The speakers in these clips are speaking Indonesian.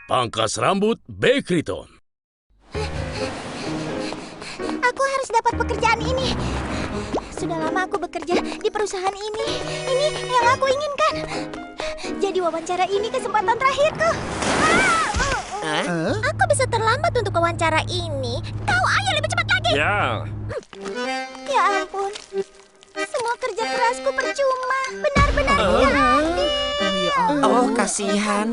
Pangkas rambut Bekriton. Aku harus dapat pekerjaan ini. Sudah lama aku bekerja di perusahaan ini. Ini yang aku inginkan. Jadi wawancara ini kesempatan terakhirku. Aku bisa terlambat untuk wawancara ini. Kau ayo lebih cepat lagi. Ya. Ya ampun. Semua kerja kerasku percuma. Benar-benar berarti. Oh, kasihan.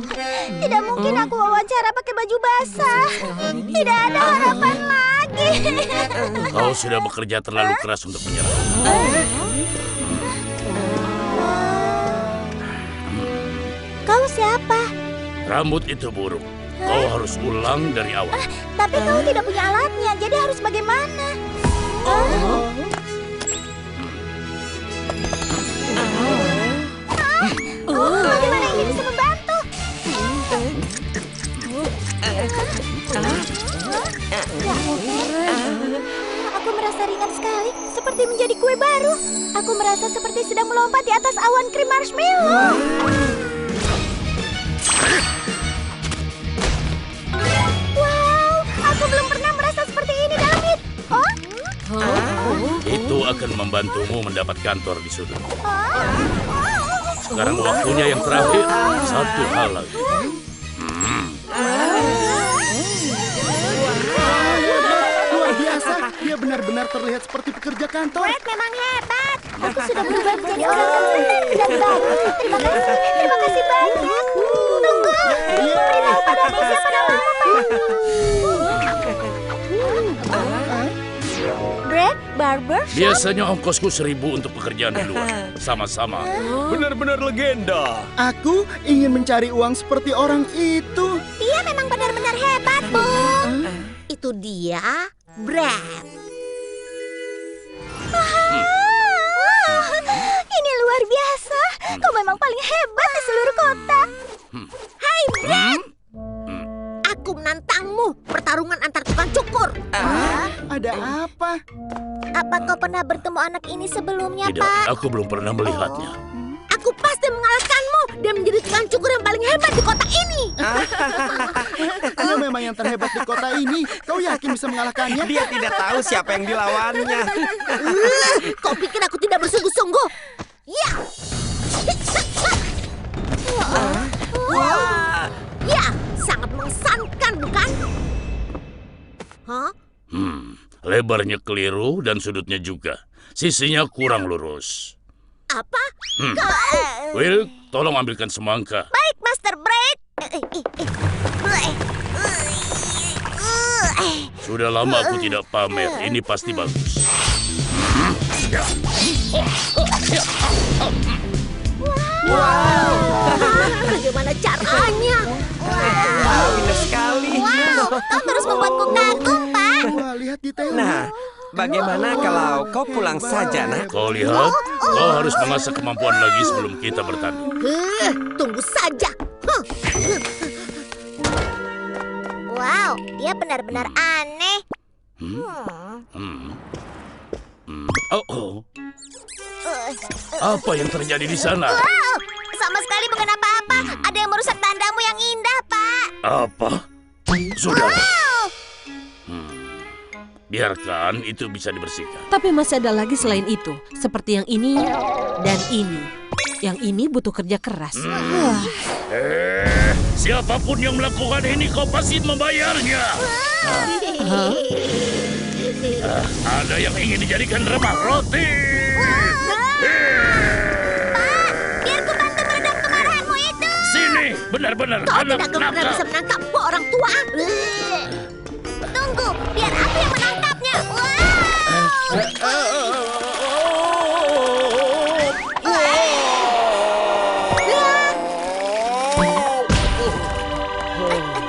Tidak mungkin aku wawancara pakai baju basah. Tidak ada harapan lagi. Kau sudah bekerja terlalu keras untuk menyerah. Kau siapa? Rambut itu buruk. Kau harus ulang dari awal. Tapi kau tidak punya alatnya, jadi harus bagaimana? Bagaimana ini bisa membantu? Aku merasa ringan sekali, seperti menjadi kue baru. Aku merasa seperti sedang melompat di atas awan krim marshmallow. Wow, aku belum pernah merasa seperti ini, David. Itu akan membantumu mendapat kantor di sudut. Sekarang waktunya yang terakhir. Satu hal lagi. Luar biasa, dia benar-benar terlihat seperti pekerja kantor. Brad memang hebat. Aku sudah berubah menjadi orang yang benar dan baik. Terima kasih banyak. Tunggu, beritahu padaku siapa namamu, Pak. Brad Barber Shop. Biasanya ongkosku 1.000 untuk pekerjaan di luar. Sama-sama. Benar-benar legenda. Aku ingin mencari uang seperti orang itu. Dia memang benar-benar hebat, Bu. Itu dia, Brad. Ini luar biasa. Kau memang paling hebat di seluruh kota. Hai, Brad. Aku menantangmu pertarungan antar tukang cukur. Ada apa? Apa kau pernah bertemu anak ini sebelumnya, Tidak, Pak? aku belum pernah melihatnya. Aku pasti mengalahkanmu dan menjadi tukang cukur yang paling hebat di kota ini. Dia memang yang terhebat di kota ini. Kau yakin bisa mengalahkannya? Dia tidak tahu siapa yang dilawannya. Kau pikir aku tidak bersungguh-sungguh? Ya. Ya, sangat mengesankan, bukan? Hah? Lebarnya keliru dan sudutnya juga. Sisinya kurang lurus. Apa? Will, tolong ambilkan semangka. Baik, Master Braid. Sudah lama aku tidak pamer. Ini pasti bagus. Bagaimana caranya? Indah sekali. Wow, kau terus membuatku kagum, Pak. Wah, lihat detailnya. Nah, bagaimana kalau kau pulang saja, nak? Kau lihat, kau harus mengasah kemampuan lagi sebelum kita bertanding. Tunggu saja. Wow, dia benar-benar aneh. Apa yang terjadi di sana? Wow, sama sekali bukan apa-apa. Ada yang merusak tandamu yang indah, Pak. Apa? Sudah. Wow. Biarkan itu bisa dibersihkan. Tapi masih ada lagi selain itu, seperti yang ini dan ini. Yang ini butuh kerja keras. Siapapun yang melakukan ini kau pasti membayarnya. Ada yang ingin dijadikan remah roti. Biar ku bantu meredam kemarahanmu itu. Sini, benar-benar Kau anak tidak akan pernah nakal. bisa menangkapku, orang tua. Tunggu, biar aku yang menangkapnya.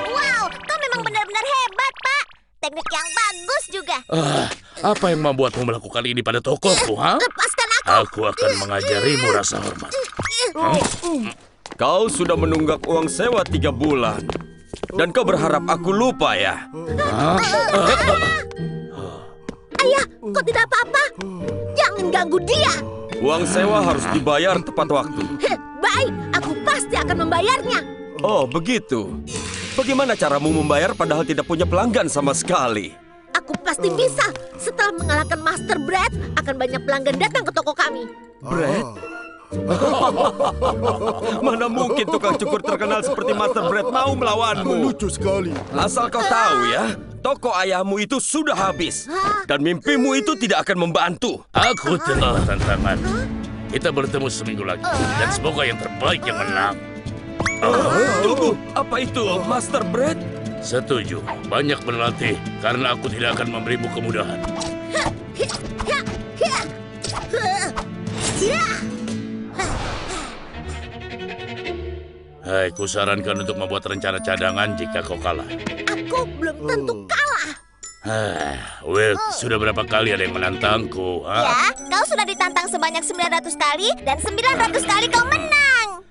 Wow, kau memang benar-benar hebat, Pak. Teknik yang bagus juga. Apa yang membuatmu melakukan ini pada tokoku, ha? Lepaskan aku. Aku akan mengajarimu rasa hormat. Kau sudah menunggak uang sewa 3 bulan. Dan kau berharap aku lupa, ya? Ayah, kau tidak apa-apa. Jangan ganggu dia. Uang sewa harus dibayar tepat waktu. Baik, aku pasti akan membayarnya. Oh, begitu. Bagaimana caramu membayar padahal tidak punya pelanggan sama sekali? Aku pasti bisa. Setelah mengalahkan Master Bread, akan banyak pelanggan datang ke toko kami. Bread? Mana mungkin tukang cukur terkenal seperti Master Bread mau melawanmu? Lucu sekali. Asal kau tahu ya, toko ayahmu itu sudah habis. Dan mimpimu itu tidak akan membantu. Aku telah tantangan. Kita bertemu seminggu lagi. Dan semoga yang terbaik yang menang. Tunggu, apa itu Master Bread? Setuju. Banyak berlatih. Karena aku tidak akan memberimu kemudahan. Hai, kusarankan untuk membuat rencana cadangan jika kau kalah. Aku belum tentu kalah. Will, sudah berapa kali ada yang menantangku? Ya, kau sudah ditantang sebanyak 900 kali dan 900 kali kau menang.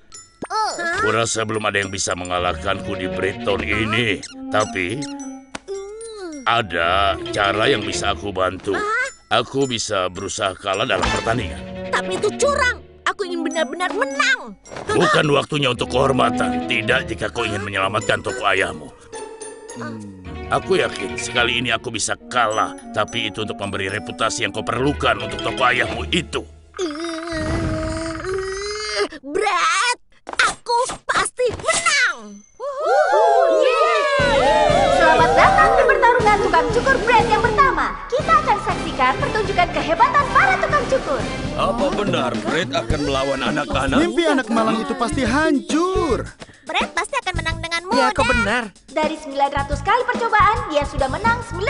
Kurasa belum ada yang bisa mengalahkanku di Brighton ini. Tapi ada cara yang bisa aku bantu. Aku bisa berusaha kalah dalam pertandingan. Tapi itu curang. Aku ingin benar-benar menang. Bukan waktunya untuk kehormatan. Tidak jika kau ingin menyelamatkan toko ayahmu. Aku yakin sekali ini aku bisa kalah. Tapi itu untuk memberi reputasi yang kau perlukan untuk toko ayahmu itu. Brad, aku pasti menang. Selamat datang di pertarungan tukang cukur Bread yang pertama. Kita akan saksikan pertunjukan kehebatan para tukang cukur. Apa benar Bread akan melawan anak-anak? Mimpi anak malang itu pasti hancur. Bread pasti akan menang dengan mudah. Ya, kau benar. Dari 900 kali percobaan, dia sudah menang 900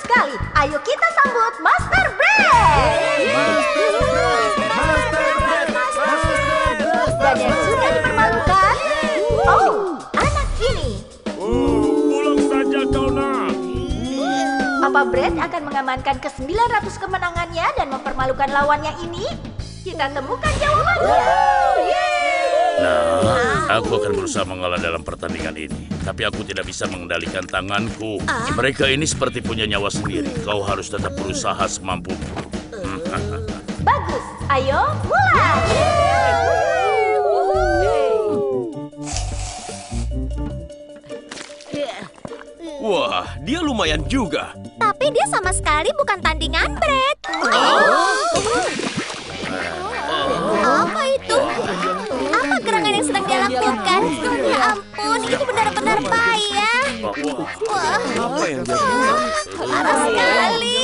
kali. Ayo kita sambut Master Bread. Dan yang sudah dipermalukan, anak ini. Pulang saja kau nak. Apa Bread akan mengamankan ke-900 kemenangannya dan mempermalukan lawannya ini? Kita temukan jawabannya. Nah, aku akan berusaha mengalah dalam pertandingan ini. Tapi aku tidak bisa mengendalikan tanganku. Mereka ini seperti punya nyawa sendiri. Kau harus tetap berusaha semampumu. Bagus, ayo mulai. Wah, dia lumayan juga. Tapi dia sama sekali bukan tandingan Bread. Apa itu? Apa gerangan yang sedang dia lakukan? Ya ampun, itu benar-benar payah. Wah, Apa yang dia buat? parah sekali.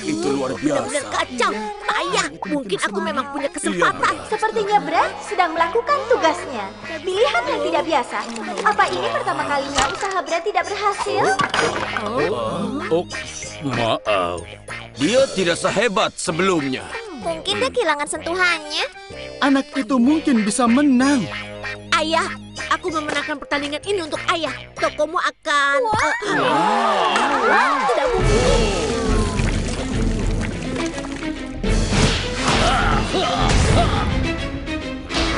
Itu luar Benar-benar biasa. kacau. Payah. Mungkin aku memang punya kesempatan. Sepertinya Bread sedang melakukan tugasnya. Pilihan yang tidak biasa. Apa ini pertama kalinya usaha Bread tidak berhasil? Oh, maaf. Dia tidak sehebat sebelumnya. Mungkin dia kehilangan sentuhannya. Anak itu mungkin bisa menang. Ayah, aku memenangkan pertandingan ini untuk ayah. Tokomu akan... Tidak mungkin.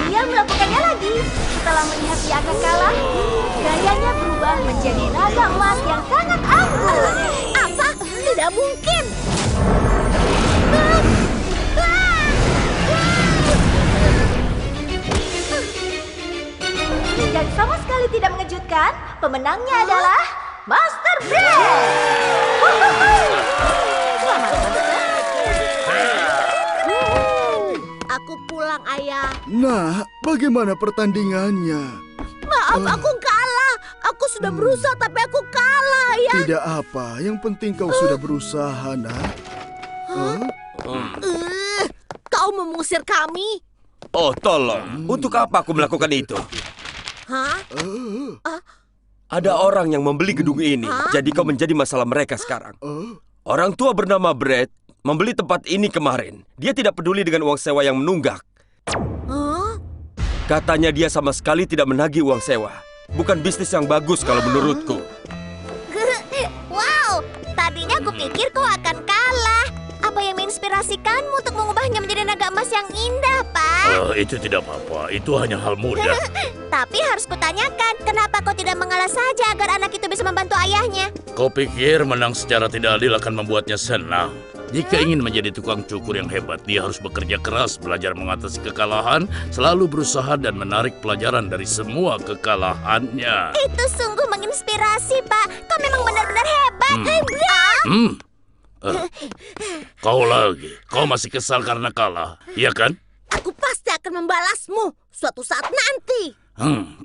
Dia melakukannya lagi. Setelah melihat dia akan kalah, gayanya berubah menjadi naga emas yang sangat anggun. Apa? Tidak mungkin. Dan sama sekali tidak mengejutkan, pemenangnya adalah Master Bread. Selamat, Master. Aku pulang, ayah. Nah, bagaimana pertandingannya? Maaf, aku kalah. Aku sudah berusaha, tapi aku kalah, ayah. Tidak apa, yang penting kau sudah berusaha, nak. Kau mengusir kami? Oh, tolong. Untuk apa aku melakukan itu? Hah? Ada orang yang membeli gedung ini, jadi kau menjadi masalah mereka sekarang. Orang tua bernama Brad membeli tempat ini kemarin. Dia tidak peduli dengan uang sewa yang menunggak. Hah? Katanya dia sama sekali tidak menagih uang sewa. Bukan bisnis yang bagus kalau menurutku. Wow, tadinya aku pikir kau akan kalah. Apa yang menginspirasikanmu untuk mengubahnya menjadi naga emas yang indah, Pak? Itu tidak apa-apa. Itu hanya hal mudah. Tapi harus kutanyakan, kenapa kau tidak mengalah saja agar anak itu bisa membantu ayahnya? Kau pikir menang secara tidak adil akan membuatnya senang? Jika ingin menjadi tukang cukur yang hebat, dia harus bekerja keras, belajar mengatasi kekalahan, selalu berusaha dan menarik pelajaran dari semua kekalahannya. Itu sungguh menginspirasi, Pak. Kau memang benar-benar hebat. Kau lagi, kau masih kesal karena kalah, iya kan? Aku pasti akan membalasmu suatu saat nanti.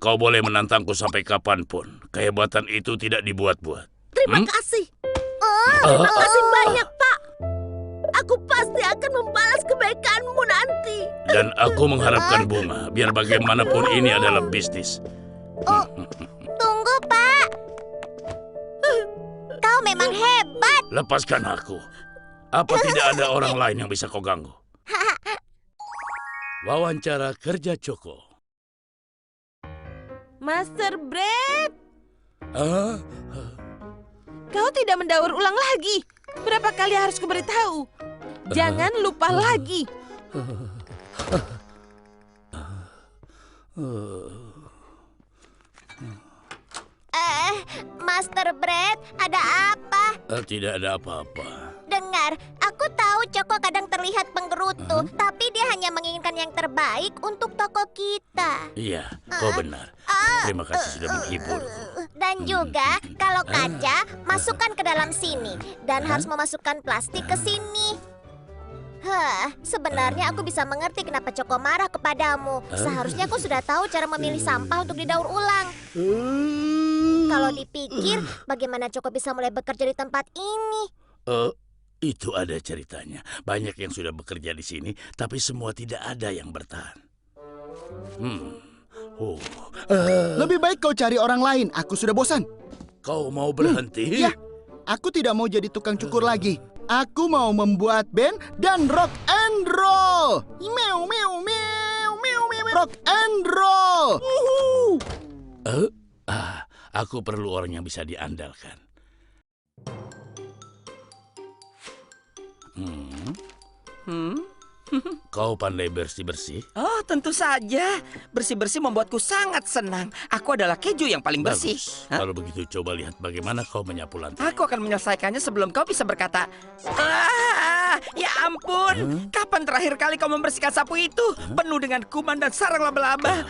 Kau boleh menantangku sampai kapanpun. Kehebatan itu tidak dibuat-buat. Terima kasih. Terima kasih banyak, Pak. Aku pasti akan membalas kebaikanmu nanti. Dan aku mengharapkan bunga, biar bagaimanapun ini adalah bisnis. Tunggu, Pak. Kau memang hebat. Lepaskan aku. Apa tidak ada orang lain yang bisa kau ganggu? Wawancara kerja Choco. Master Brett, kau tidak mendaur ulang lagi. Berapa kali harus kuberitahu? Jangan lupa lagi. Master Brett, ada apa? Tidak ada apa-apa. Dengar, aku tahu Choco kadang terlihat penggerutu, tapi dia hanya menginginkan yang terbaik untuk toko kita. Iya, kau benar. Terima kasih sudah menghiburku. Dan juga, kalau kaca, masukkan ke dalam sini. Dan harus memasukkan plastik ke sini. Sebenarnya aku bisa mengerti kenapa Choco marah kepadamu. Seharusnya kau sudah tahu cara memilih sampah untuk didaur ulang. Kalau dipikir, bagaimana Choco bisa mulai bekerja di tempat ini? Itu ada ceritanya. Banyak yang sudah bekerja di sini, tapi semua tidak ada yang bertahan. Lebih baik kau cari orang lain. Aku sudah bosan. Kau mau berhenti? Ya, aku tidak mau jadi tukang cukur lagi. Aku mau membuat band dan rock and roll. Meow, meow, meow, meow, meow. Rock and roll. Aku perlu orang yang bisa diandalkan. Kau pandai bersih-bersih? Oh, tentu saja. Bersih-bersih membuatku sangat senang. Aku adalah keju yang paling bersih. Bagus. Kalau begitu coba lihat bagaimana kau menyapu lantai. Aku akan menyelesaikannya sebelum kau bisa berkata, ya ampun, kapan terakhir kali kau membersihkan sapu itu? Penuh dengan kuman dan sarang laba-laba.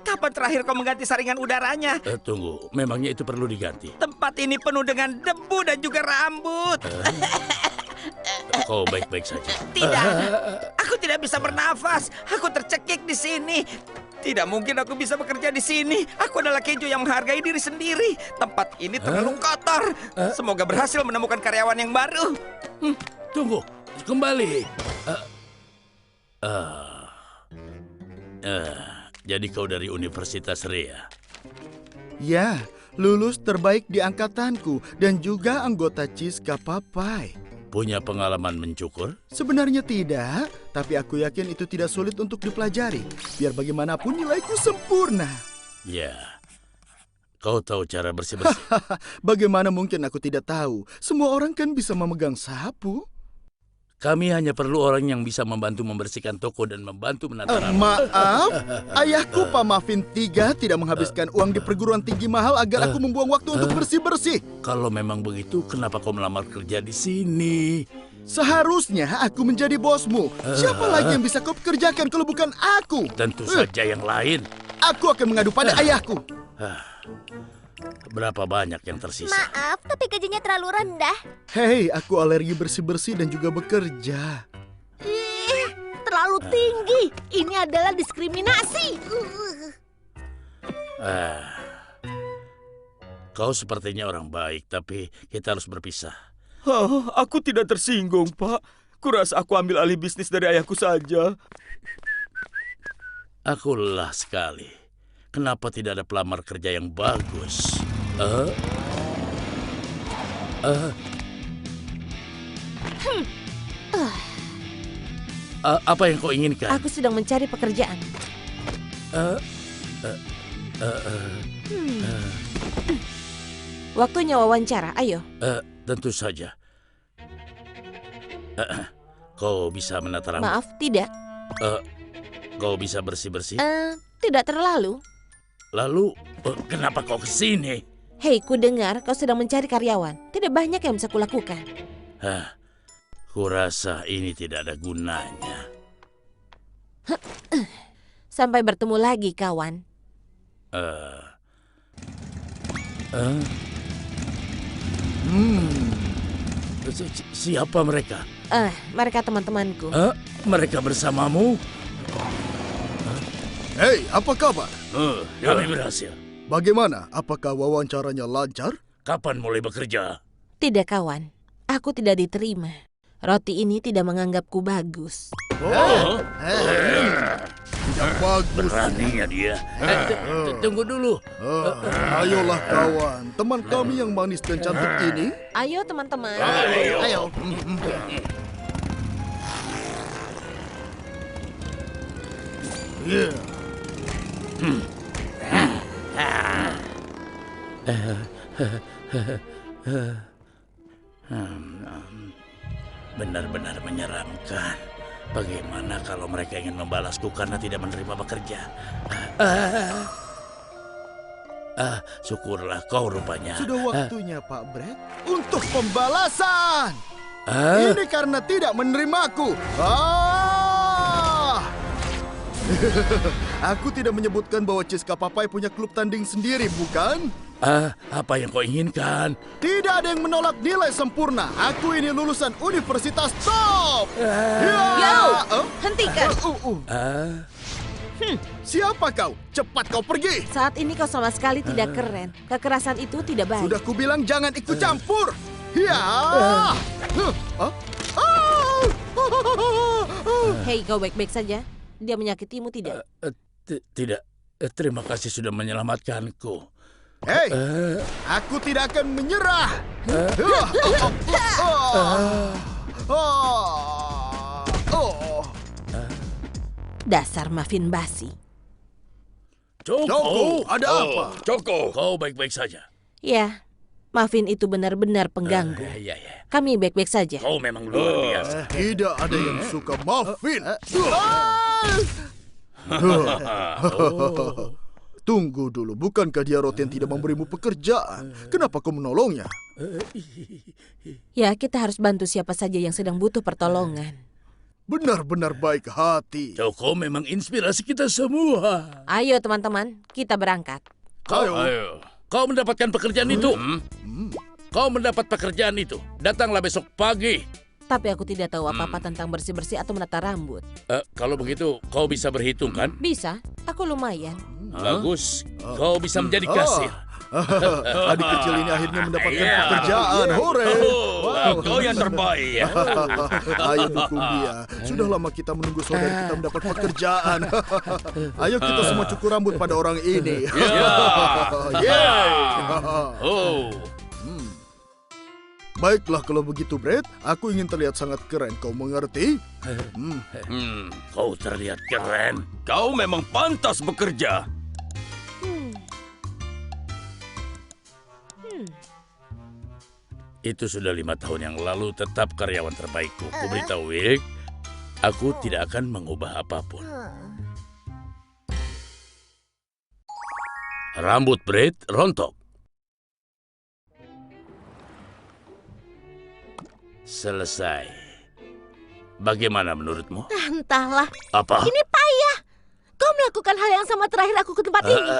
Kapan terakhir kau mengganti saringan udaranya? Tunggu, memangnya itu perlu diganti? Tempat ini penuh dengan debu dan juga rambut. Kau baik-baik saja. Tidak, aku tidak bisa bernafas. Aku tercekik di sini. Tidak mungkin aku bisa bekerja di sini. Aku adalah keju yang menghargai diri sendiri. Tempat ini terlalu kotor. Semoga berhasil menemukan karyawan yang baru. Tunggu, kembali. Jadi kau dari Universitas Rea? Ya, lulus terbaik di angkatanku dan juga anggota Ciska Papai. Punya pengalaman mencukur? Sebenarnya tidak, tapi aku yakin itu tidak sulit untuk dipelajari. Biar bagaimanapun nilaiku sempurna. Ya, kau tahu cara bersih-bersih? Bagaimana mungkin aku tidak tahu? Semua orang kan bisa memegang sapu. Kami hanya perlu orang yang bisa membantu membersihkan toko dan membantu menata rambut. Maaf, ayahku Pak Muffin III tidak menghabiskan uang di perguruan tinggi mahal agar aku membuang waktu untuk bersih-bersih. Kalau memang begitu, kenapa kau melamar kerja di sini? Seharusnya aku menjadi bosmu. Siapa lagi yang bisa kau pekerjakan kalau bukan aku? Tentu saja yang lain. Aku akan mengadu pada ayahku. Berapa banyak yang tersisa? Maaf, tapi gajinya terlalu rendah. Hei, aku alergi bersih-bersih dan juga bekerja. Terlalu tinggi. Ini adalah diskriminasi. Kau sepertinya orang baik, tapi kita harus berpisah. Aku tidak tersinggung, Pak. Kurasa aku ambil alih bisnis dari ayahku saja. Aku lelah sekali. Kenapa tidak ada pelamar kerja yang bagus? Apa yang kau inginkan? Aku sedang mencari pekerjaan. Waktunya wawancara, ayo. Tentu saja. Kau bisa menata rambut? Maaf, tidak. Kau bisa bersih-bersih? Tidak terlalu. Lalu, kenapa kau kesini? Hei, ku dengar kau sedang mencari karyawan. Tidak banyak yang bisa kulakukan. Kurasa ini tidak ada gunanya. Sampai bertemu lagi, kawan. Siapa mereka? Mereka teman-temanku. Mereka bersamamu? Hei, apa kabar? Kami berhasil. Bagaimana? Apakah wawancaranya lancar? Kapan mulai bekerja? Tidak, kawan. Aku tidak diterima. Roti ini tidak menganggapku bagus. Tidak bagus. Beraninya dia. Tunggu dulu. Ayolah kawan, teman kami yang manis dan cantik ini. Ayo, teman-teman. Ayo. Benar-benar menyeramkan. Bagaimana kalau mereka ingin membalasku karena tidak menerima bekerja? Syukurlah kau rupanya. Sudah waktunya Pak Brett untuk pembalasan. Ini karena tidak menerimaku. Aku tidak menyebutkan bahwa Ciska Papai punya klub tanding sendiri, bukan? Apa yang kau inginkan? Tidak ada yang menolak nilai sempurna. Aku ini lulusan universitas top. Hentikan. Siapa kau? Cepat kau pergi. Saat ini kau sama sekali tidak keren. Kekerasan itu tidak baik. Sudah kubilang jangan ikut campur. Hei, kau baik-baik saja? Dia menyakitimu tidak? Tidak. Terima kasih sudah menyelamatkanku. Hei, aku tidak akan menyerah. Dasar muffin basi. Joko, ada apa? Joko, Kau baik-baik saja. Ya, muffin itu benar-benar pengganggu. Ya. Kami baik-baik saja. Kau memang luar biasa. Tidak ada yang suka muffin. Tunggu dulu, bukankah dia roti yang tidak memberimu pekerjaan? Kenapa kau menolongnya? Ya, kita harus bantu siapa saja yang sedang butuh pertolongan. Benar-benar baik hati. Joko memang inspirasi kita semua. Ayo teman-teman, kita berangkat. Ayo. Kau mendapatkan pekerjaan itu. Kau mendapat pekerjaan itu. Datanglah besok pagi. Tapi aku tidak tahu apa-apa tentang bersih-bersih atau menata rambut. Kalau begitu, kau bisa berhitung kan? Bisa, aku lumayan. Bagus. Kau bisa menjadi kasir. Adik kecil ini akhirnya mendapatkan pekerjaan. Hore! Kau yang terbaik. Ayo dukung dia. Sudah lama kita menunggu saudara kita mendapat pekerjaan. Ayo kita semua cukur rambut pada orang ini. Baiklah kalau begitu, Brett. Aku ingin terlihat sangat keren. Kau mengerti? Kau terlihat keren. kau memang pantas bekerja. Itu sudah 5 tahun yang lalu tetap karyawan terbaikku. Ku beritahu Wick, aku tidak akan mengubah apapun. Rambut Brett rontok. Selesai. Bagaimana menurutmu? Entahlah, Apa? ini payah. Kau melakukan hal yang sama terakhir aku ke tempat ini.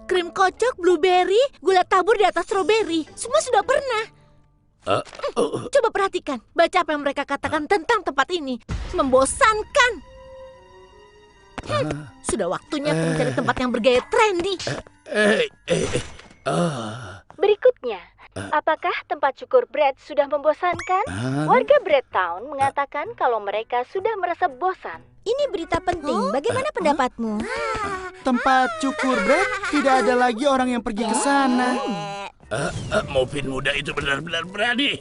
Krim kocok, blueberry, gula tabur di atas stroberi. Semua sudah pernah. Coba perhatikan, baca apa yang mereka katakan tentang tempat ini. Membosankan. Sudah waktunya aku mencari tempat yang bergaya trendy. Berikutnya, apakah tempat cukur Brett sudah membosankan? Warga Brett Town mengatakan kalau mereka sudah merasa bosan. Ini berita penting. Bagaimana pendapatmu? Tempat cukur Brett tidak ada lagi orang yang pergi ke sana. Muffin muda itu benar-benar berani.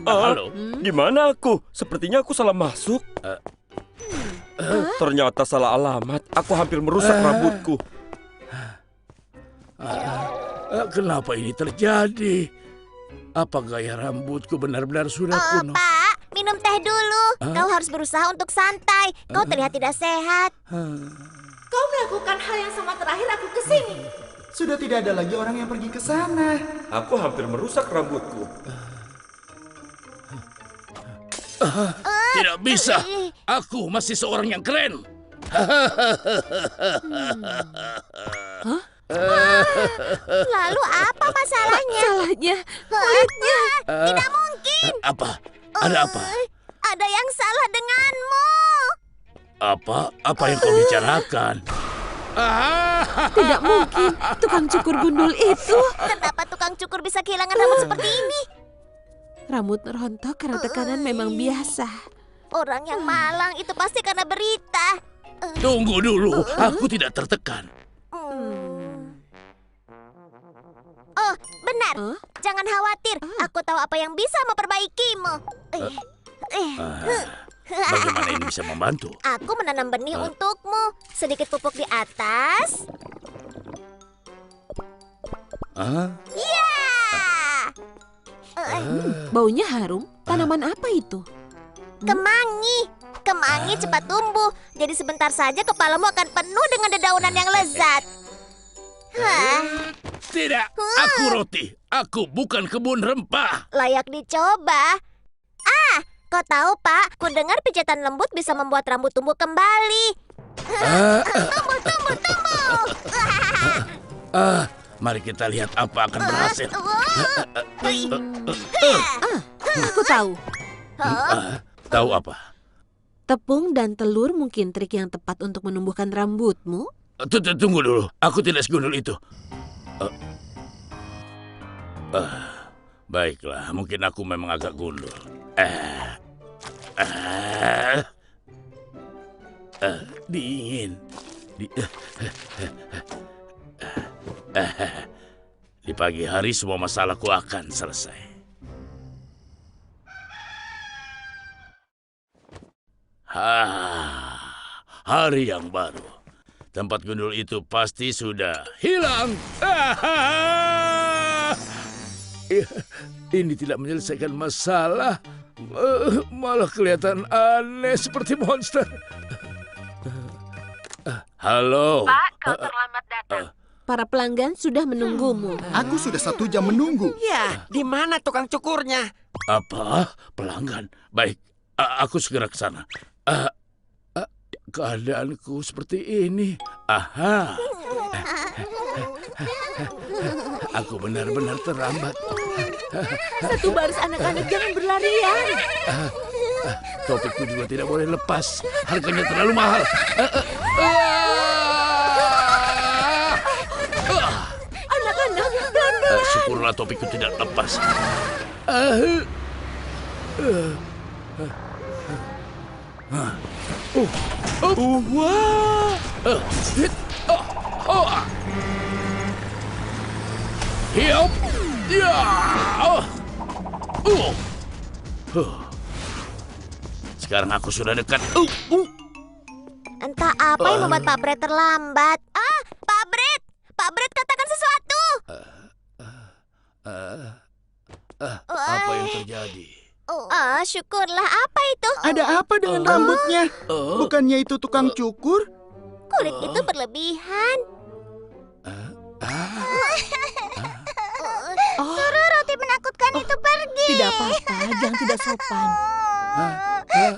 Halo. Di mana aku? Sepertinya aku salah masuk. Ternyata salah alamat. Aku hampir merusak rambutku. Kenapa ini terjadi? Apa gaya rambutku benar-benar sudah kuno? Pak, minum teh dulu. Kau harus berusaha untuk santai. Kau terlihat tidak sehat. Kau melakukan hal yang sama terakhir aku kesini. Sudah tidak ada lagi orang yang pergi ke sana. Aku hampir merusak rambutku. Tidak bisa. Aku masih seorang yang keren. Lalu apa masalahnya? Salahnya, kulitnya. Tidak mungkin. Apa? Ada apa? Ada yang salah denganmu. Apa yang kau bicarakan? Tidak mungkin. Tukang cukur gundul itu. Kenapa tukang cukur bisa kehilangan rambut seperti ini? Rambut rontok karena tekanan memang biasa. Orang yang malang itu pasti karena berita. Tunggu dulu, aku tidak tertekan. Oh, benar. Jangan khawatir. Aku tahu apa yang bisa memperbaikimu. Bagaimana ini bisa membantu? Aku menanam benih untukmu. Sedikit pupuk di atas. Ya. Baunya harum. Tanaman apa itu? Kemangi. Kemangi cepat tumbuh. Jadi sebentar saja kepalamu akan penuh dengan dedaunan yang lezat. Tidak, aku roti. Aku bukan kebun rempah. Layak dicoba. Kau tahu, Pak? Ku dengar pijatan lembut bisa membuat rambut tumbuh kembali. Tumbuh. Mari kita lihat apa akan berhasil. Aku tahu. Tahu apa? Tepung dan telur mungkin trik yang tepat untuk menumbuhkan rambutmu. Tunggu dulu, aku tidak segundul itu. Baiklah, mungkin aku memang agak gundul. Dingin. Di pagi hari semua masalahku akan selesai. Hari yang baru. Tempat gundul itu pasti sudah hilang. Ini tidak menyelesaikan masalah. Malah kelihatan aneh seperti monster. Halo. Pak, kau terlambat datang. Para pelanggan sudah menunggumu. Aku sudah 1 jam menunggu. Ya, di mana tukang cukurnya? Apa? Pelanggan? Baik, aku segera ke sana. Keadaanku seperti ini. Aha. Aku benar-benar terlambat. Satu baris anak-anak jangan berlarian. Topikku juga tidak boleh lepas. Harganya terlalu mahal. Anak-anak, pelan-pelan. Syukurlah topikku tidak lepas. Hiop. Ya. Sekarang aku sudah dekat. Entah apa yang membuat Pak Brett terlambat. Pak Brett! Pak Brett, katakan sesuatu. Apa yang terjadi? Syukurlah. Apa itu? Ada apa dengan rambutnya? Bukannya itu tukang cukur? Kulit itu berlebihan. Suruh roti menakutkan itu pergi. Tidak apa-apa, jangan tidak sopan.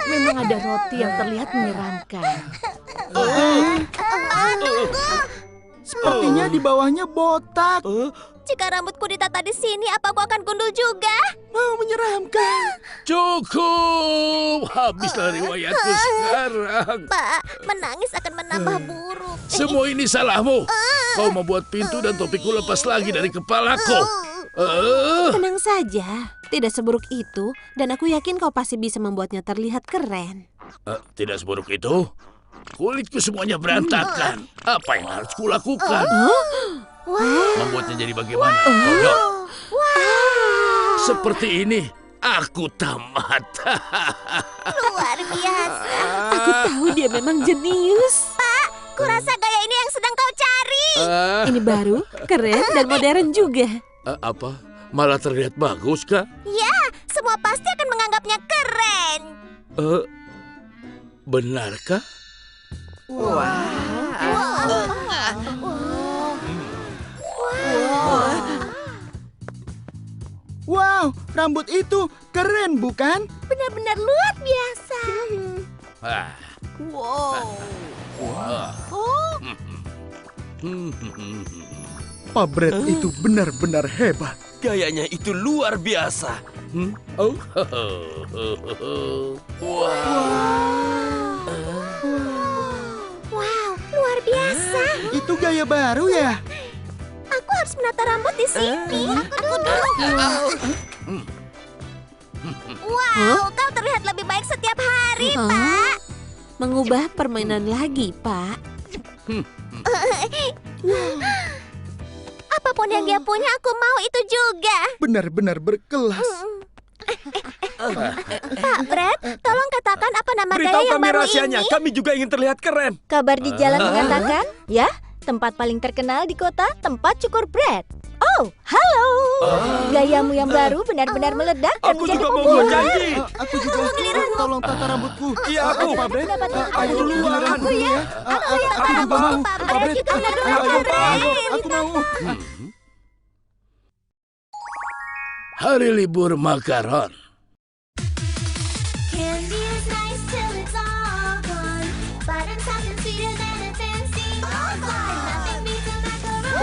Memang ada roti yang terlihat menyeramkan. Sepertinya di bawahnya botak. Jika rambutku ditata di sini, apa aku akan gundul juga? Mau menyeramkan. Cukup! Habislah riwayatku sekarang. Pak, menangis akan menambah buruk. Semua ini salahmu. Kau membuat pintu dan topiku lepas lagi dari kepalaku. Tenang saja, tidak seburuk itu. Dan aku yakin kau pasti bisa membuatnya terlihat keren. Tidak seburuk itu. Kulitku semuanya berantakan. Apa yang harus kulakukan? Membuatnya jadi bagaimana? Kodok. Seperti ini, aku tamat. Luar biasa. Aku tahu dia memang jenius. Pak, kurasa gaya ini yang sedang kau cari. Ini baru, keren, dan modern juga. Apa? Malah terlihat bagus, kah? Ya, semua pasti akan menganggapnya keren. Wow, rambut itu keren bukan? Benar-benar luar biasa. Ah. Wow. Oh, Pak Brett itu benar-benar hebat. Gayanya itu luar biasa. Oh. Wow, luar biasa. Itu gaya baru ya? Aku harus menata rambut di sini. Aku dulu. Wow, kau terlihat lebih baik setiap hari, Pak. Mengubah permainan lagi, Pak. Apapun yang dia punya, aku mau itu juga. Benar-benar berkelas. Pak Brett, tolong katakan apa nama gaya Beritahu yang kami baru rahasianya. ini. Kami juga ingin terlihat keren. kabar di jalan mengatakan, ya, tempat paling terkenal di kota, tempat cukur Brett. Oh, halo. Gayamu yang baru benar-benar meledak dan Aku menjadi juga mau populer. berjanji. Aku juga. Tolong tata rambutku. Iya, aku. Pak Brett. Aku duluan. Aku ya. Aku juga mau. Pak Pak Brett Brett. juga benar-benar Ayo, keren. aku mau. Hari libur makaron. Candy is nice till it's all gone, but it's something sweeter than a fancy bonbon. Nothing beats a macaron.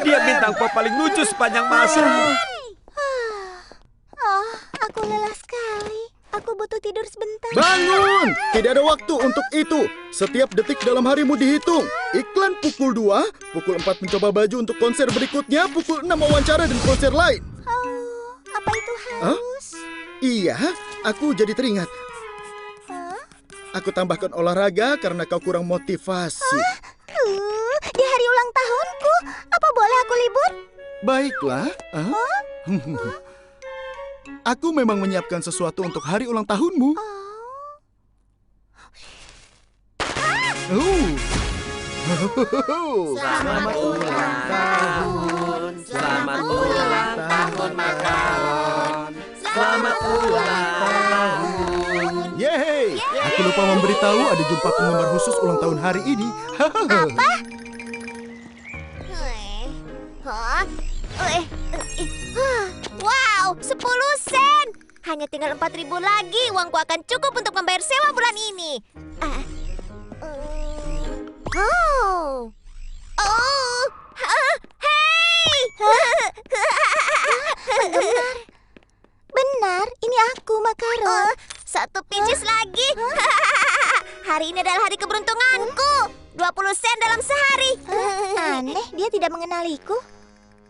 Dia bintang pop paling lucu sepanjang masa. Oh, aku lelah sekali. Aku butuh tidur sebentar. Bangun! Tidak ada waktu untuk itu. Setiap detik dalam harimu dihitung. Iklan pukul 2, pukul 4 mencoba baju untuk konser berikutnya, pukul 6 wawancara dan konser lain. Oh, apa itu harus? Iya, aku jadi teringat. Hah? Aku tambahkan olahraga karena kau kurang motivasi. Di hari ulang tahunku, apa boleh aku libur? Baiklah. Aku memang menyiapkan sesuatu untuk hari ulang tahunmu. Selamat ulang tahun. Selamat ulang tahun makaron. Selamat ulang tahun. Yeay! Aku lupa memberitahu ada jumpa penggemar khusus ulang tahun hari ini. Apa? Wow, 10 sen. Hanya tinggal 4.000 lagi. Uangku akan cukup untuk membayar sewa bulan ini. Hey! Benar, ini aku, Makaron. Satu pieces lagi. Hari ini adalah hari keberuntunganku. 20 sen dalam sehari. Aneh, dia tidak mengenaliku.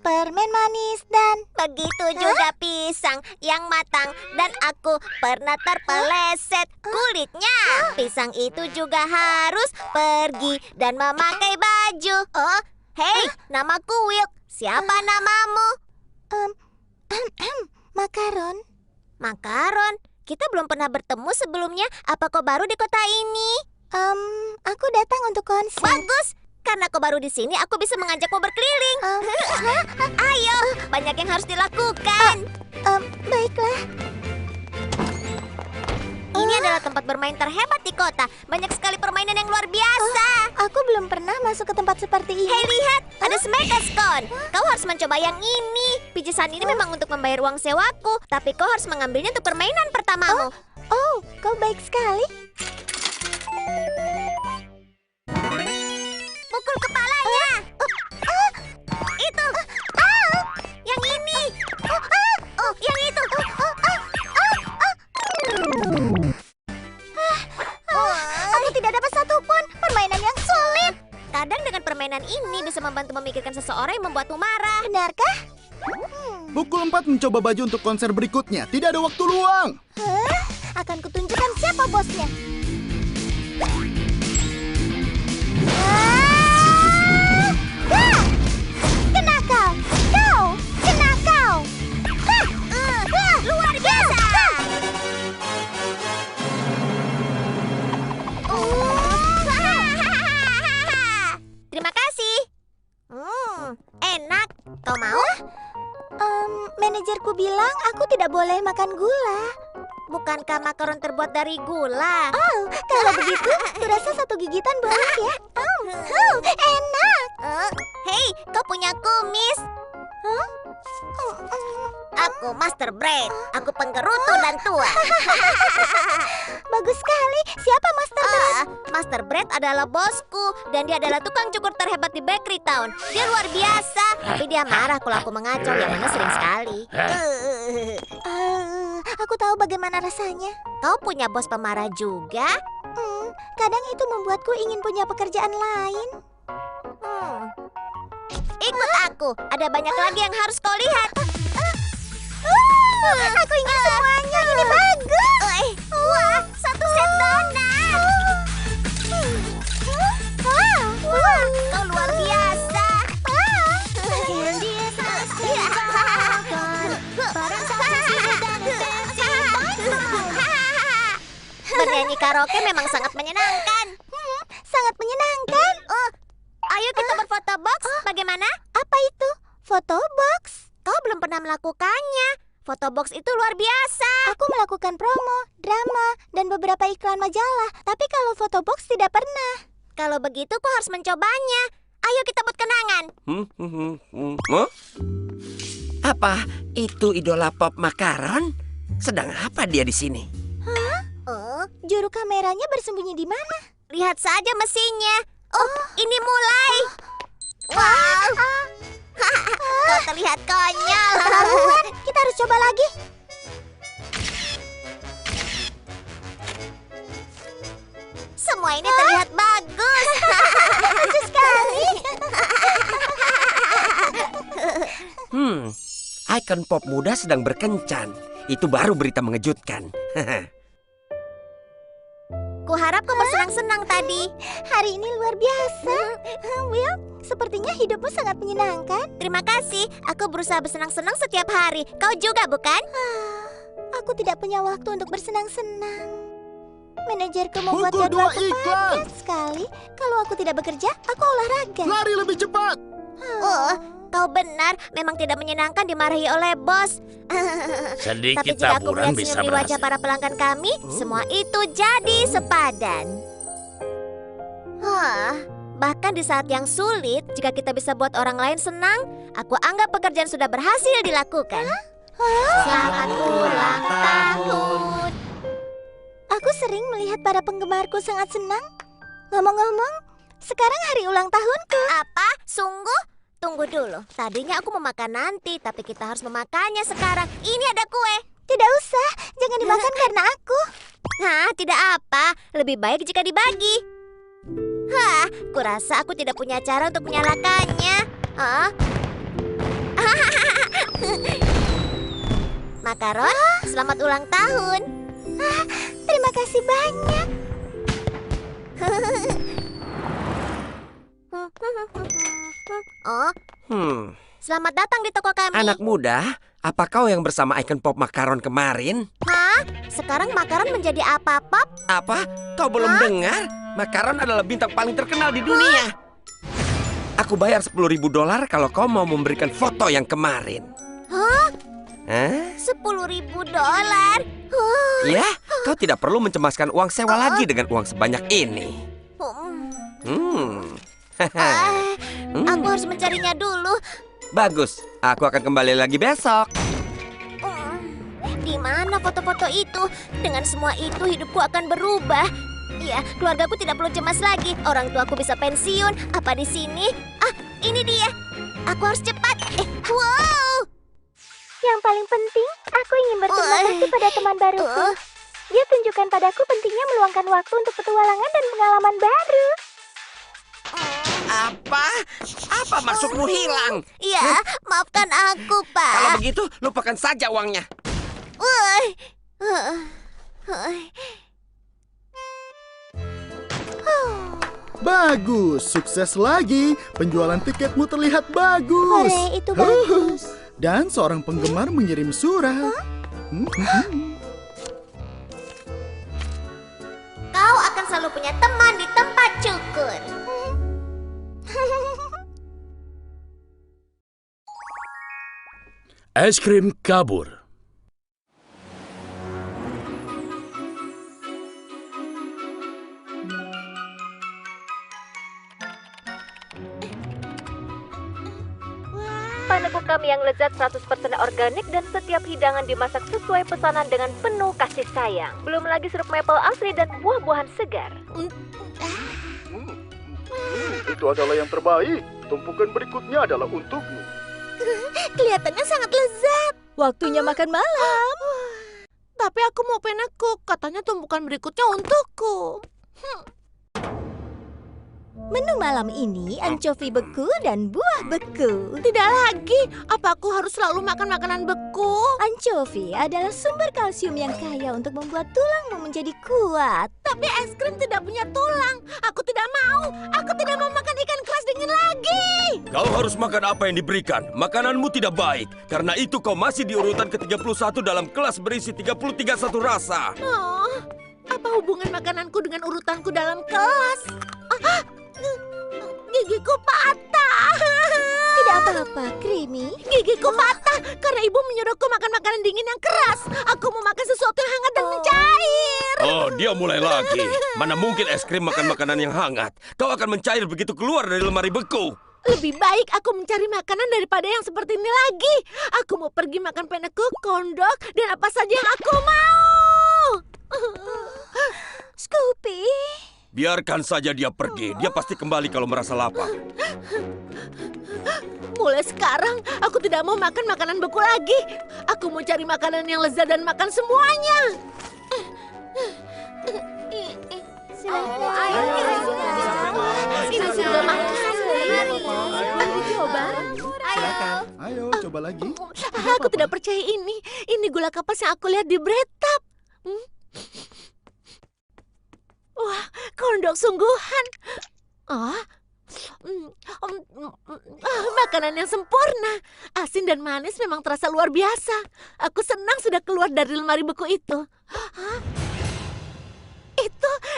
Permen manis dan begitu juga pisang yang matang. Dan aku pernah terpeleset kulitnya. Pisang itu juga harus pergi dan memakai baju. Oh, hey, namaku Wilk. Siapa namamu? Makaron. Makaron? Kita belum pernah bertemu sebelumnya. Apa kau baru di kota ini? Aku datang untuk konser. Bagus. Karena kau baru di sini, aku bisa mengajakmu berkeliling. Ayo, banyak yang harus dilakukan. Baiklah. Ini adalah tempat bermain terhebat di kota. Banyak sekali permainan yang luar biasa. Aku belum pernah masuk ke tempat seperti ini. Hei, lihat, ada Smekascon. Kau harus mencoba yang ini. Pijisan ini memang untuk membayar uang sewaku, tapi kau harus mengambilnya untuk permainan pertamamu. Oh, kau baik sekali. Pukul kepalanya. Itu. Yang ini. Yang itu. Aku tidak dapat satupun. Permainan yang sulit. Kadang dengan permainan ini bisa membantu memikirkan seseorang yang membuatmu marah. Benarkah? Pukul 4 mencoba baju untuk konser berikutnya. Tidak ada waktu luang. Akan kutunjukkan siapa bosnya. Kena kau! Kau! Kena kau! Luar biasa! Terima kasih. Enak. Kau mau? Manajerku bilang aku tidak boleh makan gula. Bukankah makaron terbuat dari gula? Oh, kalau begitu, kurasa satu gigitan boleh ya? Enak. Hei, kau punya kumis? Aku Master Braid. Aku penggerutu dan tua. Bagus sekali. Siapa Master Braid? Master Braid adalah bosku dan dia adalah tukang cukur terhebat di Bakery Town. Dia luar biasa, tapi dia marah kalau aku mengacau, yang mana sering sekali. Aku tahu bagaimana rasanya. Kau punya bos pemarah juga? Kadang itu membuatku ingin punya pekerjaan lain. Ikut aku, ada banyak lagi yang harus kau lihat. Aku ingin semuanya, ini bagus. Wah, 1 set donat. Kau luar biasa. Bernyanyi karaoke memang sangat menyenangkan. Sangat menyenangkan. Ayo kita berfoto box. Bagaimana? Apa itu? Foto box? Kau belum pernah melakukannya. Foto box itu luar biasa. Aku melakukan promo, drama, dan beberapa iklan majalah. Tapi kalau foto box tidak pernah. Kalau begitu kau harus mencobanya. Ayo kita buat kenangan. Apa itu idola pop Makaron? Sedang apa dia di sini? Juru kameranya bersembunyi di mana? Lihat saja mesinnya. Ini mulai. Wow. Kau terlihat konyol. Kita harus coba lagi. Semua ini terlihat bagus. Lucu sekali. Ikon pop muda sedang berkencan. Itu baru berita mengejutkan. Kuharap kau bersenang-senang tadi. Hari ini luar biasa. Will, sepertinya hidupmu sangat menyenangkan. Terima kasih. Aku berusaha bersenang-senang setiap hari. Kau juga, bukan? Aku tidak punya waktu untuk bersenang-senang. Manajerku membuat Pukul 2 jadwalku iklan. padat sekali. Kalau aku tidak bekerja, aku olahraga. Lari lebih cepat. Kau benar. Memang tidak menyenangkan dimarahi oleh bos. Tapi Sedikit jika aku taburan melihat bisa senyum di wajah berhasil. para pelanggan kami, semua itu jadi sepadan. Bahkan di saat yang sulit, jika kita bisa buat orang lain senang, aku anggap pekerjaan sudah berhasil dilakukan. Selamat ulang tahun. Aku sering melihat para penggemarku sangat senang. Ngomong-ngomong, sekarang hari ulang tahunku. Apa? Sungguh? Tunggu dulu. Tadinya aku mau makan nanti, tapi kita harus memakannya sekarang. Ini ada kue. Tidak usah, jangan dimakan karena aku. Tidak apa. Lebih baik jika dibagi. Kurasa aku tidak punya cara untuk menyalakannya. Makaron, selamat ulang tahun. Terima kasih banyak. Selamat datang di toko kami. Anak muda, apa kau yang bersama ikon pop Makaron kemarin? Sekarang Makaron menjadi apa, Pop? Apa? Kau belum dengar? Makaron adalah bintang paling terkenal di dunia. Aku bayar $10.000 kalau kau mau memberikan foto yang kemarin. $10.000? Ya, kau tidak perlu mencemaskan uang sewa lagi dengan uang sebanyak ini. Aku harus mencarinya dulu. Bagus, aku akan kembali lagi besok. Di mana foto-foto itu? Dengan semua itu hidupku akan berubah. Ya, keluargaku tidak perlu cemas lagi. Orang tuaku bisa pensiun. Apa di sini? Ini dia. Aku harus cepat. Wow. Yang paling penting, aku ingin berterima kasih pada teman baruku. Dia tunjukkan padaku pentingnya meluangkan waktu untuk petualangan dan pengalaman baru. Apa? Apa maksudmu hilang? Ya, maafkan aku, Pak. Kalau begitu, lupakan saja uangnya. Bagus, sukses lagi. Penjualan tiketmu terlihat bagus. Hore, itu bagus. Dan seorang penggemar mengirim surat. Kau akan selalu punya teman di tempat cukur. Es krim kabur. Paneku kami yang lezat 100% organik dan setiap hidangan dimasak sesuai pesanan dengan penuh kasih sayang. Belum lagi sirup maple asli dan buah-buahan segar. Itu adalah yang terbaik. Tumpukan berikutnya adalah untukmu. Kelihatannya sangat lezat. Waktunya makan malam. Tapi aku mau penekuk. Katanya tumpukan berikutnya untukku. Menu malam ini ancovi beku dan buah beku. Tidak lagi. Apa aku harus selalu makan makanan beku? Ancovi adalah sumber kalsium yang kaya untuk membuat tulangmu menjadi kuat. Tapi es krim tidak punya tulang. Aku tidak mau. Aku tidak mau makan ikan keras dingin lagi. Kau harus makan apa yang diberikan. Makananmu tidak baik. Karena itu kau masih di urutan ke-31 dalam kelas berisi 33 satu rasa. Oh, apa hubungan makananku dengan urutanku dalam kelas? Gigiku patah. Tidak apa-apa, Creamy. Gigiku patah karena ibu menyuruhku makan makanan dingin yang keras. Aku mau makan sesuatu yang hangat dan mencair. Oh, dia mulai lagi. Mana mungkin es krim makan makanan yang hangat. Kau akan mencair begitu keluar dari lemari beku. Lebih baik aku mencari makanan daripada yang seperti ini lagi. Aku mau pergi makan penekuk, kondok, dan apa saja yang aku mau. Scoopy. Biarkan saja dia pergi. Dia pasti kembali kalau merasa lapar. Mulai sekarang, aku tidak mau makan makanan beku lagi. Aku mau cari makanan yang lezat dan makan semuanya. Ini sudah makan. Mari coba. Ayo, coba lagi. Aku tidak percaya ini. Ini gula kapas yang aku lihat di Brettap. Wah, kondok sungguhan. Makanan yang sempurna. Asin dan manis memang terasa luar biasa. Aku senang sudah keluar dari lemari beku itu.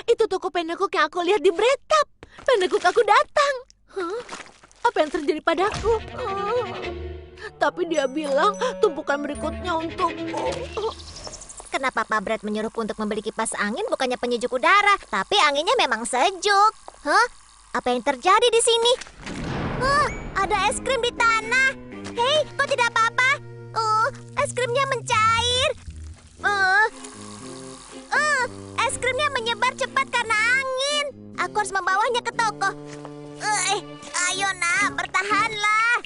Itu toko penekuk yang aku lihat di Brettap. Penekuk aku datang. Apa yang terjadi padaku? Tapi dia bilang tumpukan berikutnya untukku. Kenapa Pak Brett menyuruhku untuk membeli kipas angin bukannya penyejuk udara, tapi anginnya memang sejuk? Apa yang terjadi di sini? Ada es krim di tanah. Hei, kok tidak apa-apa? Es krimnya mencair. Es krimnya menyebar cepat karena angin. Aku harus membawanya ke toko. Ayo nak, bertahanlah.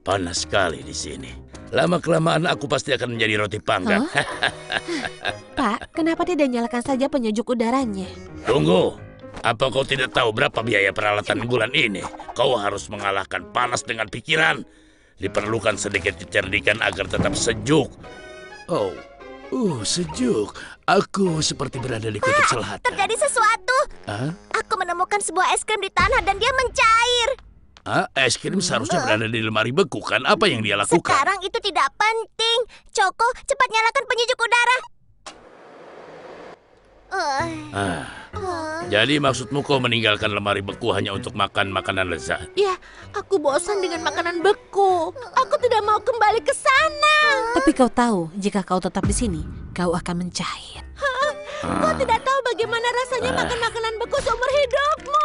Panas sekali di sini. Lama-kelamaan aku pasti akan menjadi roti panggang. Pak, kenapa tidak nyalakan saja penyejuk udaranya? Tunggu. Apa kau tidak tahu berapa biaya peralatan bulan ini? Kau harus mengalahkan panas dengan pikiran. Diperlukan sedikit kecerdikan agar tetap sejuk. Oh, sejuk. Aku seperti berada di kutub selatan. Terjadi sesuatu. Aku menemukan sebuah es krim di tanah dan dia mencair. Es krim seharusnya berada di lemari beku, kan? Apa yang dia lakukan? Sekarang itu tidak penting. Choco, cepat nyalakan penyejuk udara. Jadi maksudmu kau meninggalkan lemari beku hanya untuk makan makanan lezat? Ya, aku bosan dengan makanan beku. Aku tidak mau kembali ke sana. Tapi kau tahu, jika kau tetap di sini, kau akan mencair. Kau tidak tahu bagaimana rasanya makan makanan beku seumur hidupmu.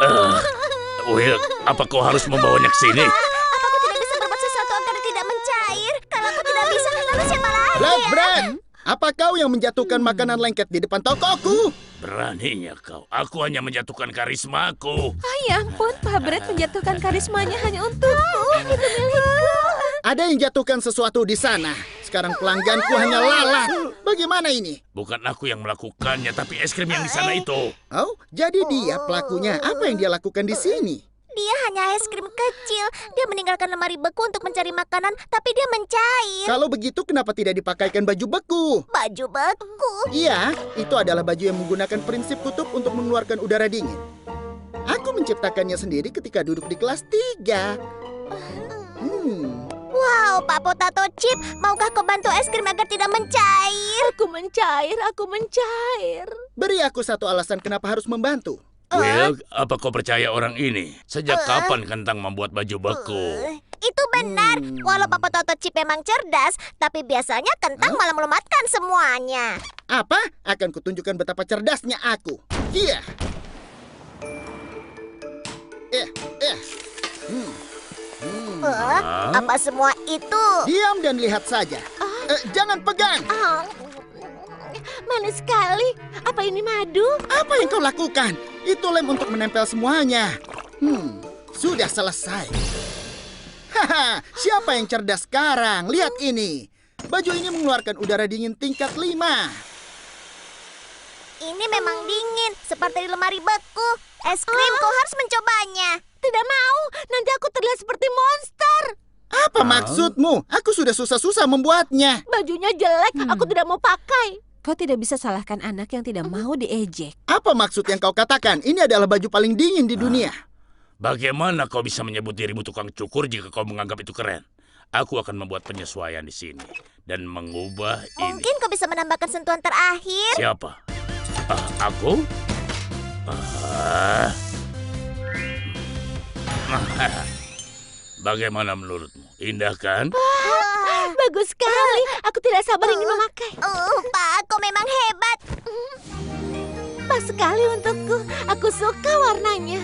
Will, apa kau harus membawanya ke sini? Apa aku tidak bisa berbuat sesuatu agar tidak mencair? Kalau aku tidak bisa, lalu siapa lagi? Brett, apa kau yang menjatuhkan makanan lengket di depan tokoku? Beraninya kau. Aku hanya menjatuhkan karismaku. Ya ampun, Pak Brett menjatuhkan karismanya hanya untukku. Itu milikku. Ada yang jatuhkan sesuatu di sana. Sekarang pelangganku hanya lalat. Bagaimana ini? Bukan aku yang melakukannya, tapi es krim yang di sana itu. Oh, jadi dia pelakunya. Apa yang dia lakukan di sini? Dia hanya es krim kecil. Dia meninggalkan lemari beku untuk mencari makanan, tapi dia mencair. Kalau begitu, kenapa tidak dipakaikan baju beku? Baju beku? Iya, itu adalah baju yang menggunakan prinsip kutub untuk mengeluarkan udara dingin. Aku menciptakannya sendiri ketika duduk di kelas 3. Wow, Pak Potato Chip, maukah kau bantu es krim agar tidak mencair? Aku mencair. Beri aku satu alasan kenapa harus membantu. Will, apa kau percaya orang ini? Sejak kapan Kentang membuat baju beku? Itu benar. Walau Pak Potato Chip memang cerdas, tapi biasanya Kentang malah melumatkan semuanya. Apa? Akan kutunjukkan betapa cerdasnya aku. Iya. Apa semua itu? Diam dan lihat saja. Jangan pegang. Manis sekali. Apa ini madu? Apa yang kau lakukan? Itu lem untuk menempel semuanya. Sudah selesai. Haha, siapa yang cerdas sekarang? Lihat ini. Baju ini mengeluarkan udara dingin tingkat 5. Ini memang dingin, seperti di lemari beku. Es krim, kau harus mencobanya. Tidak mau, nanti aku terlihat seperti monster. Apa maksudmu? Aku sudah susah-susah membuatnya. Bajunya jelek, aku tidak mau pakai. Kau tidak bisa salahkan anak yang tidak mau diejek. Apa maksud yang kau katakan? Ini adalah baju paling dingin di dunia. Bagaimana kau bisa menyebut dirimu tukang cukur jika kau menganggap itu keren? Aku akan membuat penyesuaian di sini dan mengubah ini. Mungkin kau bisa menambahkan sentuhan terakhir. Siapa? Aku? Bagaimana menurutmu? Indah kan? Bagus sekali. Aku tidak sabar ingin memakai. Pak, kau memang hebat. Pas sekali untukku. Aku suka warnanya.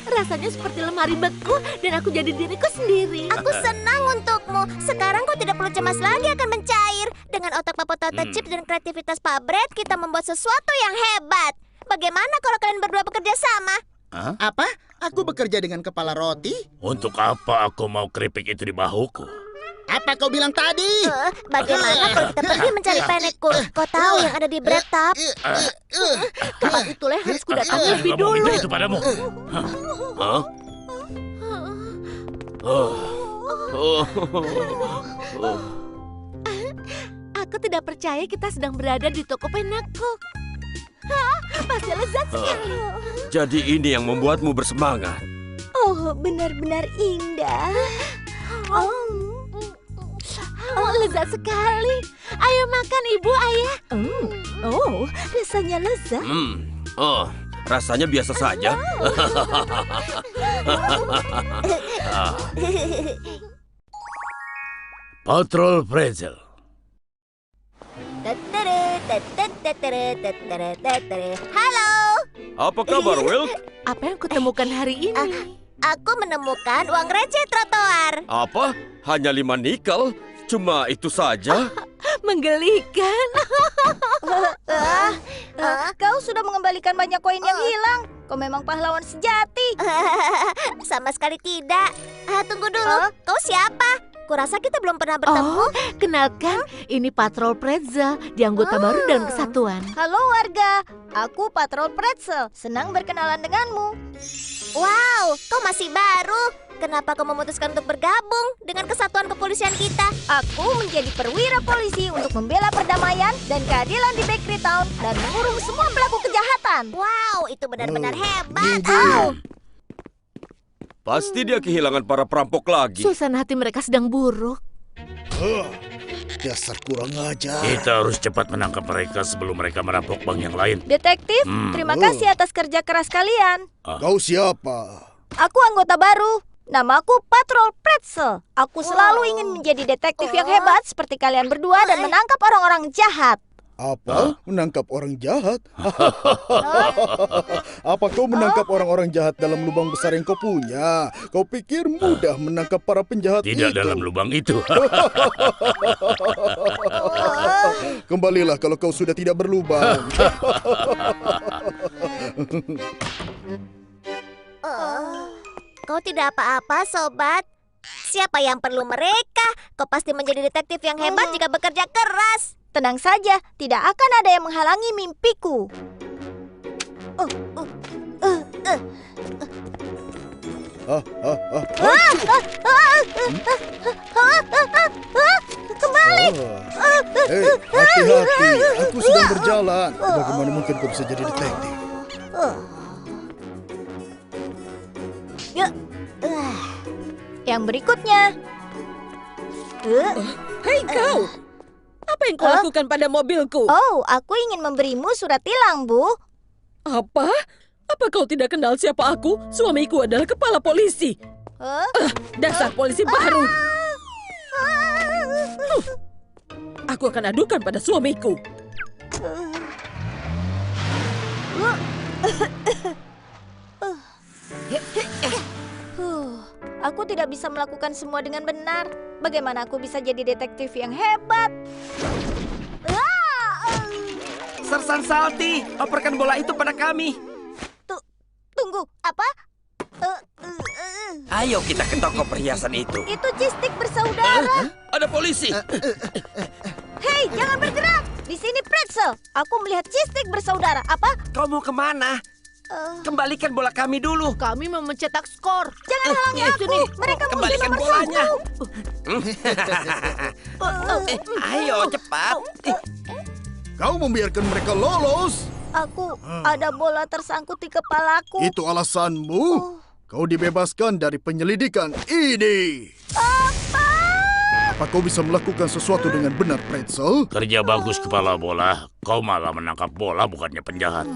Rasanya seperti lemari beku dan aku jadi diriku sendiri. Aku senang untukmu. Sekarang kau tidak perlu cemas lagi akan mencair. Dengan otak Papa Toto Chip dan kreativitas Pak Brett, kita membuat sesuatu yang hebat. Bagaimana kalau kalian berdua bekerja sama? Apa? Aku bekerja dengan kepala roti? Untuk apa aku mau keripik itu di bahuku? Apa kau bilang tadi? Bagaimana kalau kita pergi mencari penekku? Kau tahu yang ada di Bretap? Tempat itulah yang harus kudatangi lebih Aku dulu. minta itu padamu. Aku tidak percaya kita sedang berada di toko penekku. Pasti lezat sekali. Jadi ini yang membuatmu bersemangat. Oh, benar-benar indah. Lezat sekali. Ayo makan ibu, ayah. Rasanya lezat. Rasanya biasa saja. Patrol Pretzel. Halo. Apa kabar, Will? Apa yang kutemukan hari ini? Aku menemukan uang receh trotoar. Apa? Hanya 5 nikel? Cuma itu saja? Menggelikan. Kau sudah mengembalikan banyak koin yang hilang. Kau memang pahlawan sejati. Sama sekali tidak. Tunggu dulu. Kau siapa? Kurasa kita belum pernah bertemu. Kenalkan, ini Patrol Pretzel, di anggota baru dalam kesatuan. Halo warga, aku Patrol Pretzel. Senang berkenalan denganmu. Wow, kau masih baru. Kenapa kau memutuskan untuk bergabung dengan kesatuan kepolisian kita? Aku menjadi perwira polisi untuk membela perdamaian dan keadilan di Bakery Town dan mengurung semua pelaku kejahatan. Wow, itu benar-benar hebat. Pasti dia kehilangan para perampok lagi. Suasana hati mereka sedang buruk. Dasar kurang ajar. Kita harus cepat menangkap mereka sebelum mereka merampok bank yang lain. Detektif, terima kasih atas kerja keras kalian. Kau siapa? Aku anggota baru. Namaku Patrol Pretzel. Aku selalu ingin menjadi detektif yang hebat seperti kalian berdua dan menangkap orang-orang jahat. Apa? Menangkap orang jahat? Apa kau menangkap orang-orang jahat dalam lubang besar yang kau punya? Kau pikir mudah menangkap para penjahat Tidak itu? dalam lubang itu. Kembalilah kalau kau sudah tidak berlubang. Kau tidak apa-apa, sobat. Siapa yang perlu mereka? Kau pasti menjadi detektif yang hebat jika bekerja keras. Tenang saja, tidak akan ada yang menghalangi mimpiku. Kembali. Hei, hati-hati. Aku sedang berjalan. Bagaimana mungkin kau bisa jadi detektif? Yang berikutnya. Hei kau! Apa yang kau lakukan pada mobilku? Oh, aku ingin memberimu surat tilang, Bu. Apa? Apa kau tidak kenal siapa aku? Suamiku adalah kepala polisi. Dasar polisi baru. Aku akan adukan pada suamiku. Aku tidak bisa melakukan semua dengan benar. Bagaimana aku bisa jadi detektif yang hebat? Sersan Salty, operkan bola itu pada kami. Tunggu, apa? Ayo kita ke toko perhiasan itu. Itu Cheese-Stick bersaudara. Ada polisi. Hei, jangan bergerak. Di sini Pretzel. Aku melihat Cheese-Stick bersaudara. Apa? Kau mau kemana? Kembalikan bola kami dulu. Kami mau mencetak skor. Jangan halangi aku. Mereka musuh Kembalikan nomor bolanya. 1. Ayo cepat. Kau membiarkan mereka lolos. Aku ada bola tersangkut di kepalaku. Itu alasanmu? Kau dibebaskan dari penyelidikan ini. Apa kau bisa melakukan sesuatu dengan benar, Pretzel? Kerja bagus kepala bola. Kau malah menangkap bola bukannya penjahat.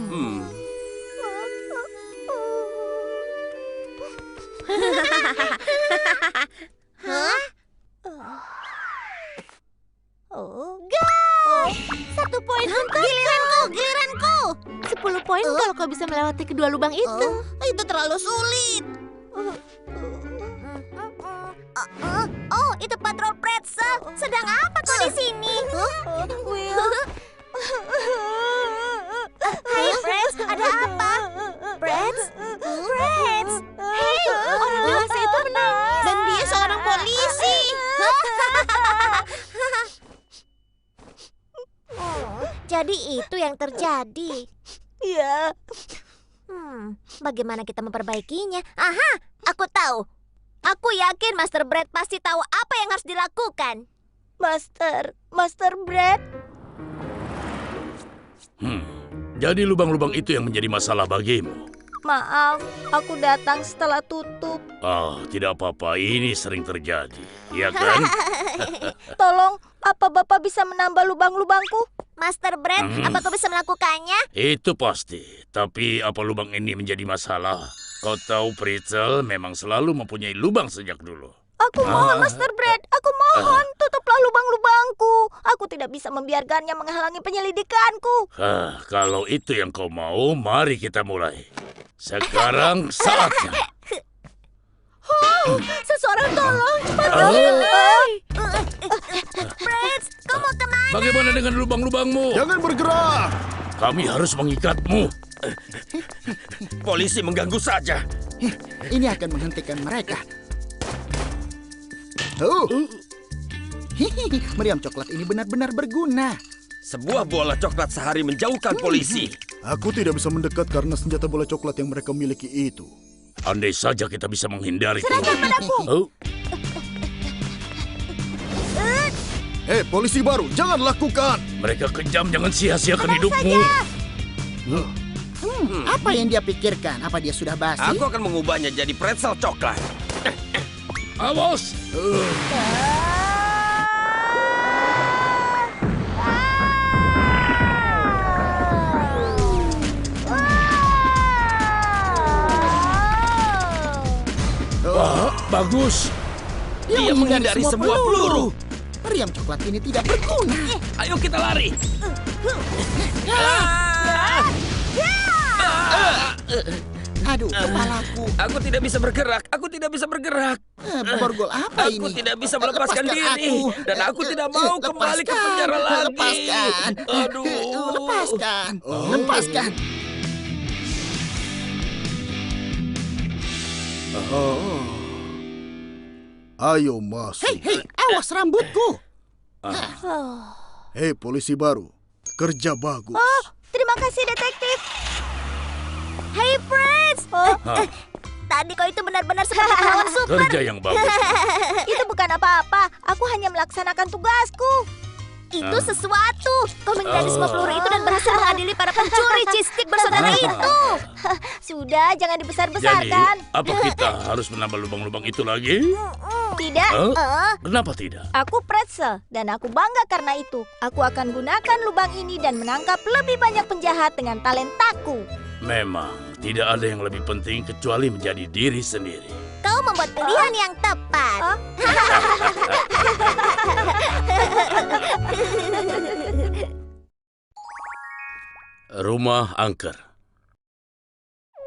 Gol! 1 poin untuk giliranku. 10 poin kalau kau bisa melewati kedua lubang itu. Itu terlalu sulit. Oh, itu patrol Pretzel. Sedang apa kau di sini? Will. Hai, Pretz. Ada apa? Pretz? Hei, orang dewasa itu menangis. Dan dia seorang polisi. Jadi itu yang terjadi. Iya. Bagaimana kita memperbaikinya? Aha, aku tahu. Aku yakin Master Brad pasti tahu apa yang harus dilakukan. Master Brad? Jadi lubang-lubang itu yang menjadi masalah bagimu. Maaf, aku datang setelah tutup. Oh, tidak apa-apa. Ini sering terjadi. Ya kan? Tolong, apa Bapak bisa menambah lubang-lubangku? Master Brad, apa kau bisa melakukannya? Itu pasti. Tapi apa lubang ini menjadi masalah? Kau tahu Pretzel memang selalu mempunyai lubang sejak dulu. Aku mohon, Master Brad. Aku mohon, tutuplah lubang-lubangku. Aku tidak bisa membiarkannya menghalangi penyelidikanku. Kalau itu yang kau mau, mari kita mulai. Sekarang saatnya. Seseorang tolong, cepat. Brad, kau mau kemana? Bagaimana dengan lubang-lubangmu? Jangan bergerak. Kami harus mengikatmu. Polisi mengganggu saja. Ini akan menghentikan mereka. Meriam coklat ini benar-benar berguna. Sebuah bola coklat sehari menjauhkan polisi. Aku tidak bisa mendekat karena senjata bola coklat yang mereka miliki itu. Andai saja kita bisa menghindari. Serahkan padaku. Hei, polisi baru, jangan lakukan. Mereka kejam, jangan sia-siakan hidupmu. Apa yang dia pikirkan? Apa dia sudah basi? Aku akan mengubahnya jadi pretzel coklat. Awas! Bagus. Dia menghindari semua peluru. Meriam coklat ini tidak berguna. Ayo kita lari. Aduh, kepalaku. Aku tidak bisa bergerak. Aku tidak bisa bergerak. Borgol apa ini? Aku tidak bisa melepaskan diri. Aku. Dan aku tidak mau kembali ke penjara lagi. Lepaskan. Aduh. Lepaskan. Lepaskan. Ayo masuk. Hei, awas rambutku. Hei, polisi baru. Kerja bagus. Oh, terima kasih, detektif. Hey, Prince. Tadi kau itu benar-benar seperti pahlawan super. Kerja yang bagus. Itu bukan apa-apa. Aku hanya melaksanakan tugasku. Itu sesuatu. Kau menghindari semua peluru itu dan berhasil mengadili para pencuri Cheese-Stick bersaudara itu. Sudah, jangan Jadi, dibesar-besarkan. apa kita harus menambah lubang-lubang itu lagi? Tidak. Kenapa tidak? Aku Pretzel dan aku bangga karena itu. Aku akan gunakan lubang ini dan menangkap lebih banyak penjahat dengan talentaku. Memang, tidak ada yang lebih penting kecuali menjadi diri sendiri. Kau membuat pilihan yang tepat. Rumah angker.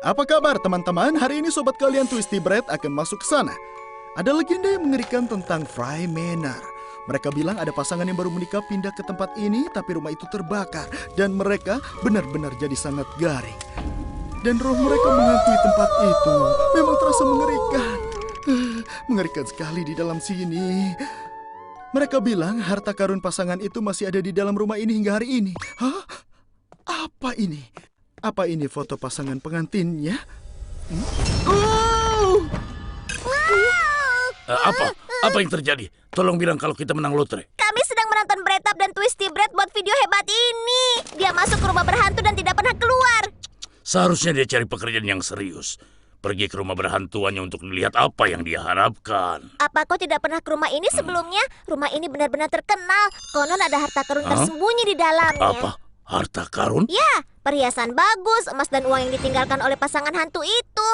Apa kabar teman-teman? Hari ini sobat kalian Twisty Bread akan masuk ke sana. Ada legenda yang mengerikan tentang Fry Manor. Mereka bilang ada pasangan yang baru menikah pindah ke tempat ini, tapi rumah itu terbakar. Dan mereka benar-benar jadi sangat garing. Dan roh mereka menghantui tempat itu. Memang terasa mengerikan. Mengerikan sekali di dalam sini. Mereka bilang harta karun pasangan itu masih ada di dalam rumah ini hingga hari ini. Hah? Apa ini? Apa ini foto pasangan pengantinnya? Apa yang terjadi? Tolong bilang kalau kita menang lotre. Kami sedang menonton Bretap dan Twisty Bread buat video hebat ini. Dia masuk ke rumah berhantu dan tidak pernah keluar. Seharusnya dia cari pekerjaan yang serius. Pergi ke rumah berhantu hanya untuk melihat apa yang dia harapkan. Apa kau tidak pernah ke rumah ini sebelumnya? Rumah ini benar-benar terkenal. Konon ada harta karun tersembunyi di dalamnya. Apa? Harta karun? Ya, perhiasan bagus, emas dan uang yang ditinggalkan oleh pasangan hantu itu.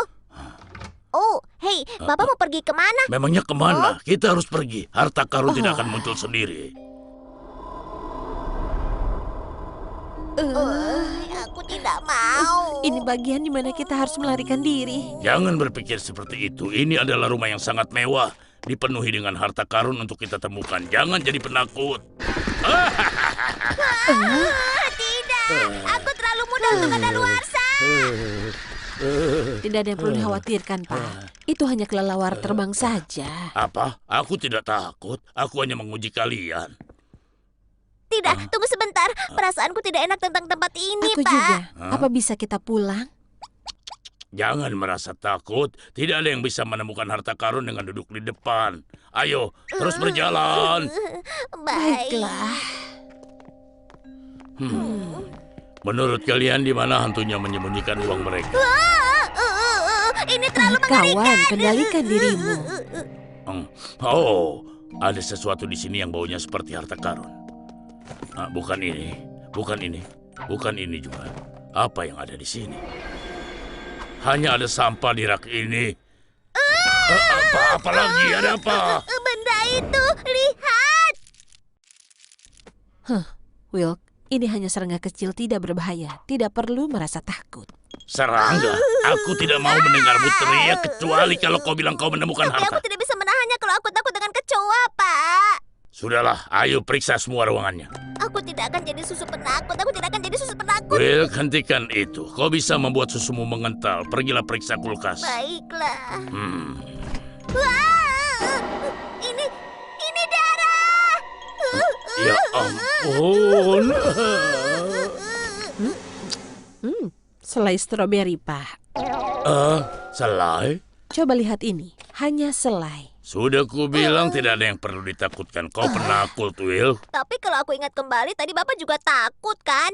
Oh, hei, Bapak mau pergi kemana? Memangnya kemana? Kita harus pergi. Harta karun tidak akan muncul sendiri. Aku tidak mau. Ini bagian di mana kita harus melarikan diri. Jangan berpikir seperti itu. Ini adalah rumah yang sangat mewah. Dipenuhi dengan harta karun untuk kita temukan. Jangan jadi penakut. Tidak, aku terlalu mudah untuk kadaluarsa. Tidak ada yang perlu dikhawatirkan, Pak. Itu hanya kelelawar terbang saja. Apa? Aku tidak takut. Aku hanya menguji kalian. Tidak, tunggu sebentar. Perasaanku tidak enak tentang tempat ini, Aku Pak. juga. Apa bisa kita pulang? Jangan merasa takut. Tidak ada yang bisa menemukan harta karun dengan duduk di depan. Ayo, terus berjalan. Baiklah. Menurut kalian di mana hantunya menyembunyikan uang mereka? Ini terlalu mengerikan. Kawan, kendalikan dirimu. Oh, ada sesuatu di sini yang baunya seperti harta karun. Bukan ini, bukan ini, bukan ini juga. Apa yang ada di sini? Hanya ada sampah di rak ini. Apa lagi? Ada apa? Benda itu, lihat. Will, ini hanya serangga kecil tidak berbahaya. Tidak perlu merasa takut. Serangga? Aku tidak mau mendengarmu teriak kecuali kalau kau bilang kau menemukan Tapi harta. aku tidak bisa menahannya kalau aku takut dengan kecoa, Pak. Sudahlah, ayo periksa semua ruangannya. Aku tidak akan jadi susu penakut. Aku tidak akan jadi susu penakut. Will, hentikan itu. Kau bisa membuat susumu mengental. Pergilah periksa kulkas. Baiklah. Wah, ini darah. Ya ampun. Selai stroberi, Pak. Selai? Coba lihat ini. Hanya selai. Sudah ku bilang tidak ada yang perlu ditakutkan. Kau penakut, Will. Tapi kalau aku ingat kembali, tadi Bapak juga takut, kan?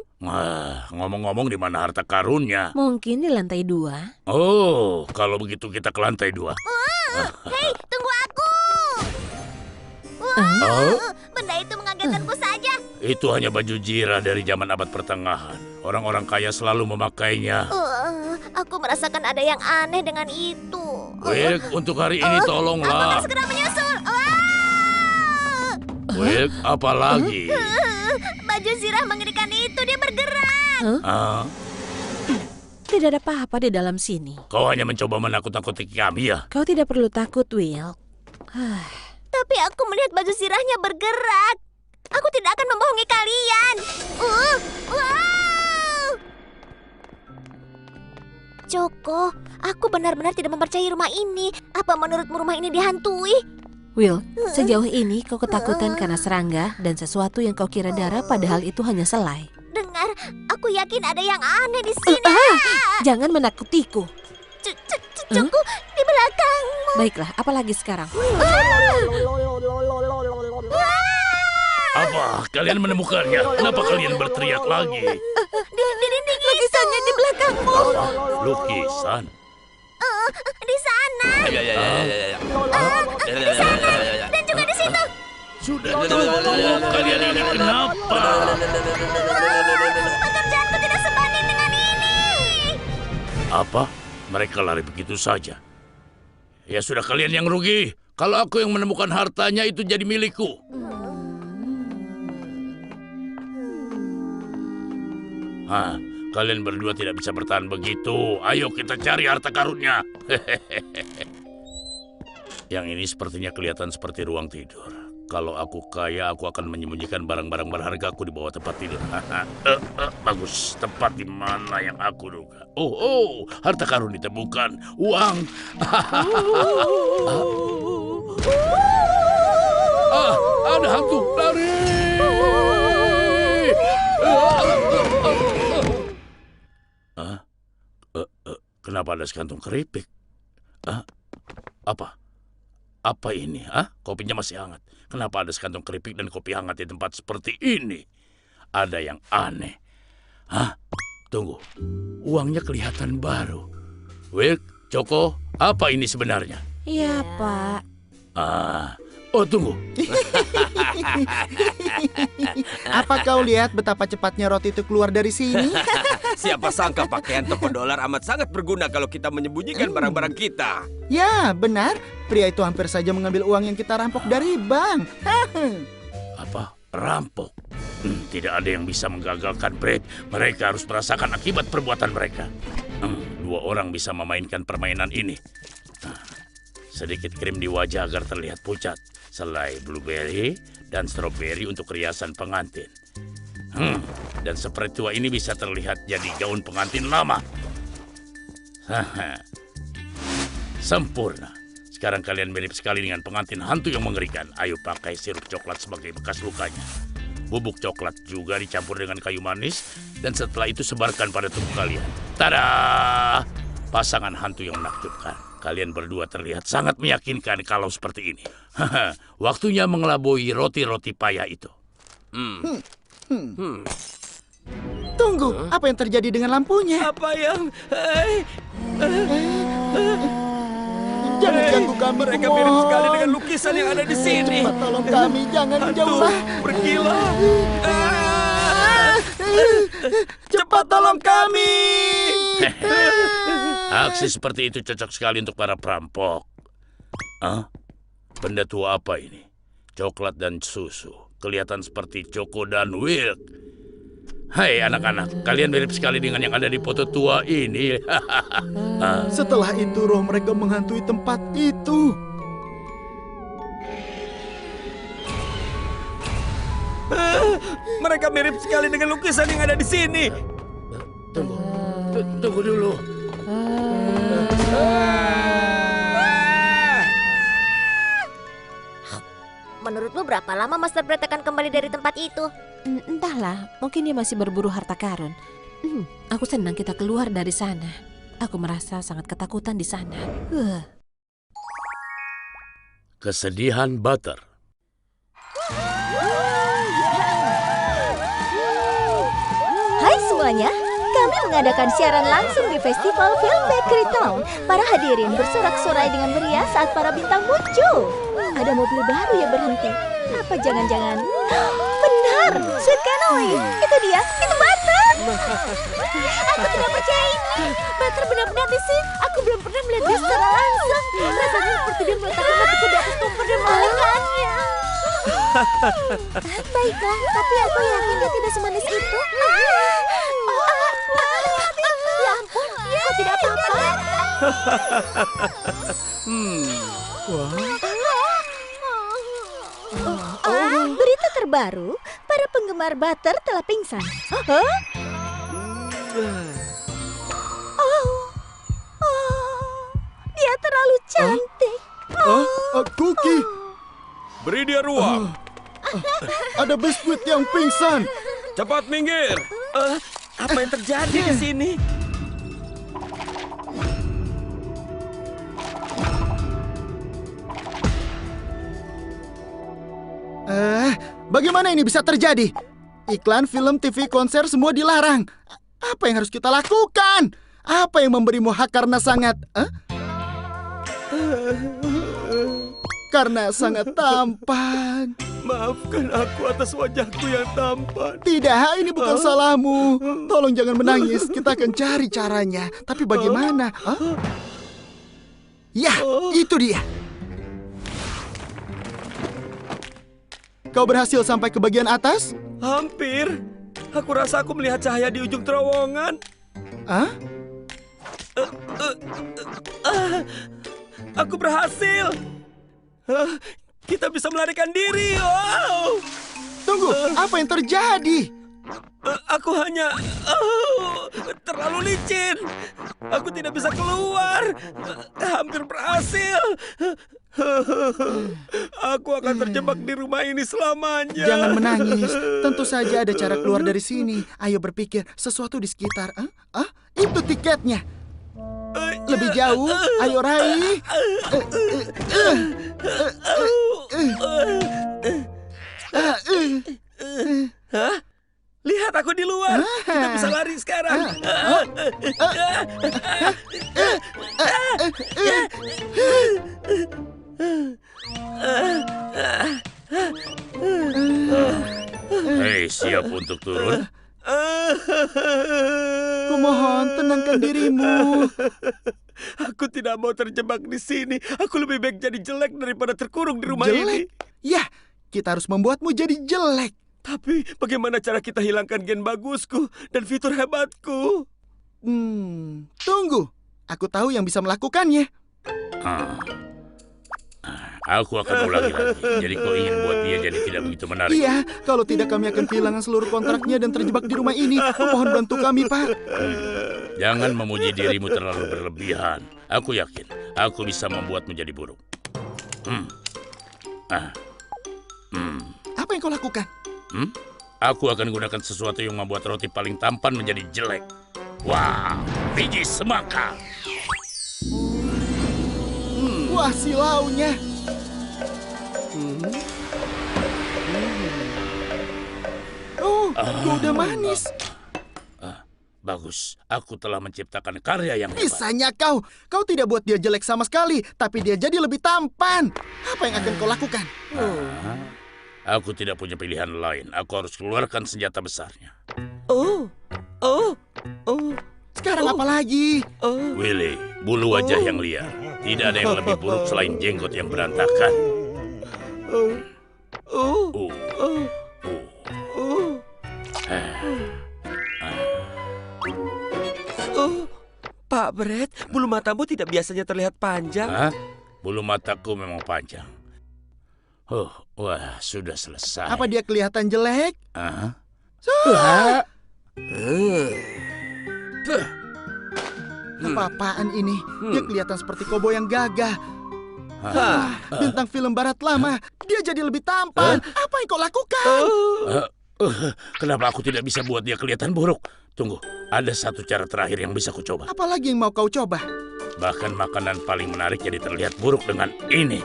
Ngomong-ngomong di mana harta karunnya? Mungkin di lantai 2. Oh, kalau begitu kita ke lantai 2. Hei, tunggu aku. Benda itu mengagetkanku saja. Itu hanya baju jirah dari zaman abad pertengahan. Orang-orang kaya selalu memakainya. Aku merasakan ada yang aneh dengan itu. Will, untuk hari ini Aku tolonglah. akan segera menyusul. Will, apa lagi? Baju zirah mengerikan itu, dia bergerak. Tidak ada apa-apa di dalam sini. Kau hanya mencoba menakut-nakuti kami ya? Kau tidak perlu takut, Will. Tapi aku melihat baju zirahnya bergerak. Aku tidak akan membohongi kalian. Joko, aku benar-benar tidak mempercayai rumah ini. Apa menurutmu rumah ini dihantui? Will, sejauh ini kau ketakutan karena serangga dan sesuatu yang kau kira darah padahal itu hanya selai. Dengar, aku yakin ada yang aneh di sini. Jangan menakutiku. Joko, di belakangmu. Baiklah, apalagi sekarang? Apa? Kalian menemukannya? Kenapa kalian berteriak lagi? Di dinding itu. Lukisannya di belakangmu. Lukisan? Di sana. Di sana. Dan juga di situ. Sudah cukup. Kalian ini kenapa? Pekerjaanku tidak sebanding dengan ini. Apa? Mereka lari begitu saja. Ya sudah, kalian yang rugi. Kalau aku yang menemukan hartanya itu jadi milikku. Kalian berdua tidak bisa bertahan begitu. Ayo kita cari harta karunnya. Yang ini sepertinya kelihatan seperti ruang tidur. Kalau aku kaya, aku akan menyembunyikan barang-barang berhargaku di bawah tempat tidur. Bagus, tempat di mana yang aku duga. Oh, harta karun ditemukan. Uang. Ada hantu, lari! Kenapa ada sekantung keripik? Apa ini? Kopinya masih hangat. Kenapa ada sekantung keripik dan kopi hangat di tempat seperti ini? Ada yang aneh. Tunggu. Uangnya kelihatan baru. Wilk, Choco, apa ini sebenarnya? Iya, Pak. Tunggu. Apa kau lihat betapa cepatnya roti itu keluar dari sini? Siapa sangka pakaian toko dolar amat sangat berguna kalau kita menyembunyikan barang-barang kita. Ya, benar. Pria itu hampir saja mengambil uang yang kita rampok dari bank. Apa? Rampok? Tidak ada yang bisa menggagalkan Brett. Mereka harus merasakan akibat perbuatan mereka. 2 orang bisa memainkan permainan ini. Sedikit krim di wajah agar terlihat pucat. Selai blueberry dan strawberry untuk riasan pengantin. Dan spray tua ini bisa terlihat jadi gaun pengantin lama. Sempurna. Sekarang kalian mirip sekali dengan pengantin hantu yang mengerikan. Ayo pakai sirup coklat sebagai bekas lukanya. Bubuk coklat juga dicampur dengan kayu manis. Dan setelah itu sebarkan pada tubuh kalian. Tada! Pasangan hantu yang menakjubkan. Kalian berdua terlihat sangat meyakinkan kalau seperti ini. Waktunya mengelabui roti-roti payah itu. Tunggu, apa yang terjadi dengan lampunya? Apa yang... Jangan ganggu kami, mereka mirip sekali dengan lukisan yang ada di sini. Cepat tolong kami, jangan Hantu menjauhlah. bergila. Cepat tolong kami. Aksi seperti itu cocok sekali untuk para perampok. Benda tua apa ini? Coklat dan susu. Kelihatan seperti Choco dan Wilk. Hai anak-anak, kalian mirip sekali dengan yang ada di foto tua ini. Setelah itu roh mereka menghantui tempat itu. Mereka mirip sekali dengan lukisan yang ada di sini. Tunggu dulu. Menurutmu berapa lama Master Brett akan kembali dari tempat itu? Entahlah, mungkin dia masih berburu harta karun. Aku senang kita keluar dari sana. Aku merasa sangat ketakutan di sana. Kesedihan Butter. Hai semuanya, kami mengadakan siaran langsung di Festival Film Bakery Town. Para hadirin bersorak-sorai dengan meriah saat para bintang muncul. Ada mobil baru yang berhenti. Apa jangan-jangan? Benar, Sweet Canoe. Itu dia, itu Butter. Aku tidak percaya ini. Butter benar-benar di sini. Aku belum pernah melihat dia secara langsung. Rasanya seperti dia meletakkan hatiku di atas kompor dan melelehkannya. Baiklah, tapi aku yakin dia tidak semanis itu. Ya ampun, kok tidak apa-apa? Berita terbaru, para penggemar Butter telah pingsan. Dia terlalu cantik. Cookie, Beri dia ruang. ada biskuit yang pingsan. Cepat minggir. Apa yang terjadi di sini? Bagaimana ini bisa terjadi? Iklan, film, TV, konser semua dilarang. Apa yang harus kita lakukan? Apa yang memberimu hak karena sangat... Karena sangat tampan. Maafkan aku atas wajahku yang tampan. Tidak, ini bukan salahmu. Tolong jangan menangis. Kita akan cari caranya. Tapi bagaimana? Ya, itu dia. Kau berhasil sampai ke bagian atas? Hampir. Aku rasa aku melihat cahaya di ujung terowongan. Hah? Aku berhasil. Kita bisa melarikan diri. Wow. Tunggu, apa yang terjadi? Aku hanya terlalu licin. Aku tidak bisa keluar. Hampir berhasil. Aku akan terjebak di rumah ini selamanya. Jangan menangis. Tentu saja ada cara keluar dari sini. Ayo berpikir sesuatu di sekitar. Itu tiketnya. Lebih jauh. Ayo raih. Hah? Lihat aku di luar. Kita bisa lari sekarang. Hei, siap untuk turun? Kumohon, tenangkan dirimu. Aku tidak mau terjebak di sini. Aku lebih baik jadi jelek daripada terkurung di rumah ini. Ya, kita harus membuatmu jadi jelek. Tapi bagaimana cara kita hilangkan gen bagusku dan fitur hebatku? Tunggu. Aku tahu yang bisa melakukannya. Aku akan ulangi lagi. Jadi kau ingin buat dia jadi tidak begitu menarik? Iya, kalau tidak kami akan kehilangan seluruh kontraknya dan terjebak di rumah ini. Mohon bantu kami, Pak. Jangan memuji dirimu terlalu berlebihan. Aku yakin aku bisa membuatmu jadi buruk. Apa yang kau lakukan? Aku akan gunakan sesuatu yang membuat roti paling tampan menjadi jelek. Wow, biji semangka. Wah, silaunya. Udah manis. Bagus, aku telah menciptakan karya yang hebat. Bisanya kau. Kau tidak buat dia jelek sama sekali, tapi dia jadi lebih tampan. Apa yang akan kau lakukan? Aku tidak punya pilihan lain. Aku harus keluarkan senjata besarnya. Sekarang apa lagi? Willy, bulu wajah yang liar. Tidak ada yang lebih buruk selain jenggot yang berantakan. Pak Brett, bulu matamu tidak biasanya terlihat panjang. Bulu mataku memang panjang. Wah, sudah selesai. Apa dia kelihatan jelek? Apa-apaan ini? Dia kelihatan seperti koboi yang gagah. Bintang film barat lama. Dia jadi lebih tampan. Apa yang kau lakukan? Kenapa aku tidak bisa buat dia kelihatan buruk? Tunggu, ada satu cara terakhir yang bisa kucoba. Apalagi yang mau kau coba? Bahkan makanan paling menarik jadi terlihat buruk dengan ini.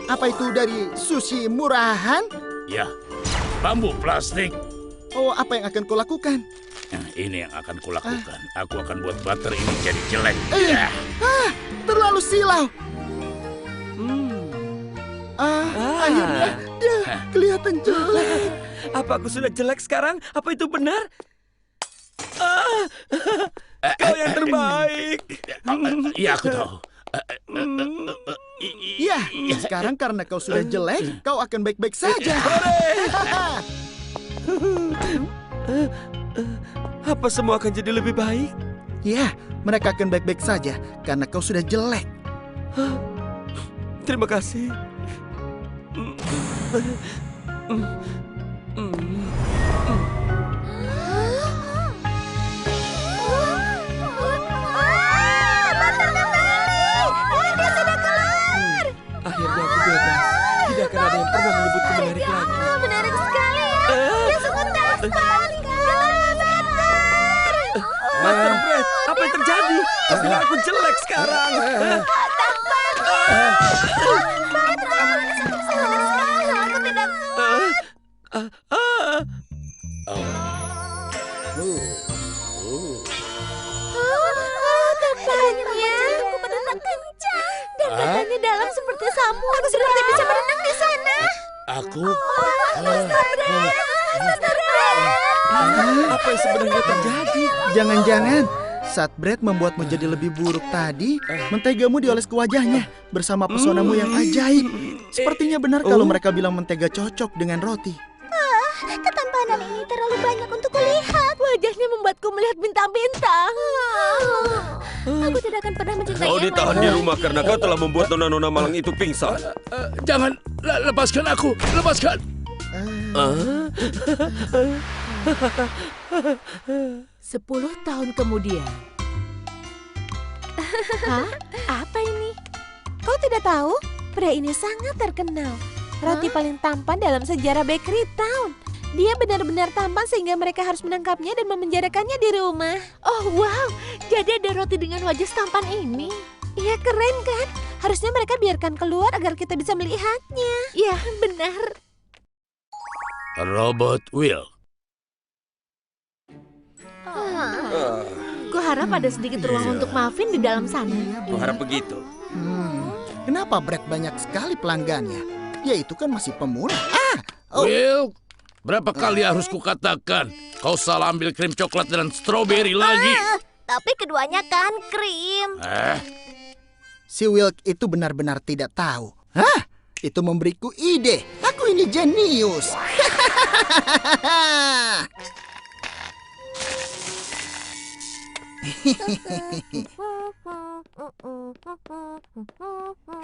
Apa itu dari sushi murahan? Ya, bambu plastik. Oh, apa yang akan kau lakukan? Ini yang akan kulakukan. Aku akan buat butter ini jadi jelek. Terlalu silau. Akhirnya dia kelihatan jelek. Apa aku sudah jelek sekarang? Apa itu benar? Kau yang terbaik. Iya, aku tahu. Ya, sekarang karena kau sudah jelek, kau akan baik-baik saja. Apa semua akan jadi lebih baik? Ya, mereka akan baik-baik saja karena kau sudah jelek. Terima kasih. Akhirnya aku bebas. Tidak akan ada yang pernah menyebutku menarik lagi. Menarik sekali ya. Dia sungguh tampan. Master Brett, apa yang terjadi? Pastinya aku jelek sekarang. Aku tidak Tampaknya aku berenang kencang dan badannya dalam seperti samur. Seperti bisa berenang di sana. Aku? Apa yang sebenarnya terjadi? Jangan-jangan saat Brett membuatmu jadi lebih buruk tadi, mentegamu dioles ke wajahnya bersama pesonamu yang ajaib. Sepertinya benar kalau mereka bilang mentega cocok dengan roti. Ketampanan ini terlalu banyak untuk kulihat. Wajahnya membuatku melihat bintang-bintang. Aku tidak akan pernah mencintai Kau yang ditahan lain di lagi. rumah karena kau telah membuat nona-nona malang itu pingsan. Jangan, lepaskan aku, lepaskan. 10 tahun kemudian. Hah? Apa ini? Kau tidak tahu? Pria ini sangat terkenal. Roti paling tampan dalam sejarah Bakery Town. Dia benar-benar tampan sehingga mereka harus menangkapnya dan memenjarakannya di rumah. Oh wow, jadi ada roti dengan wajah tampan ini. Iya, keren kan? Harusnya mereka biarkan keluar agar kita bisa melihatnya. Ya, benar. Robot Will. Kuharap ada sedikit ruang untuk Muffin di dalam sana. Kuharap begitu. Kenapa Brett banyak sekali pelanggannya? Dia itu kan masih pemuda. Will, berapa kali harus kukatakan kau salah ambil krim coklat dan stroberi lagi? Tapi keduanya kan krim. Si Wilk itu benar-benar tidak tahu. Hah? Itu memberiku ide. Aku ini jenius.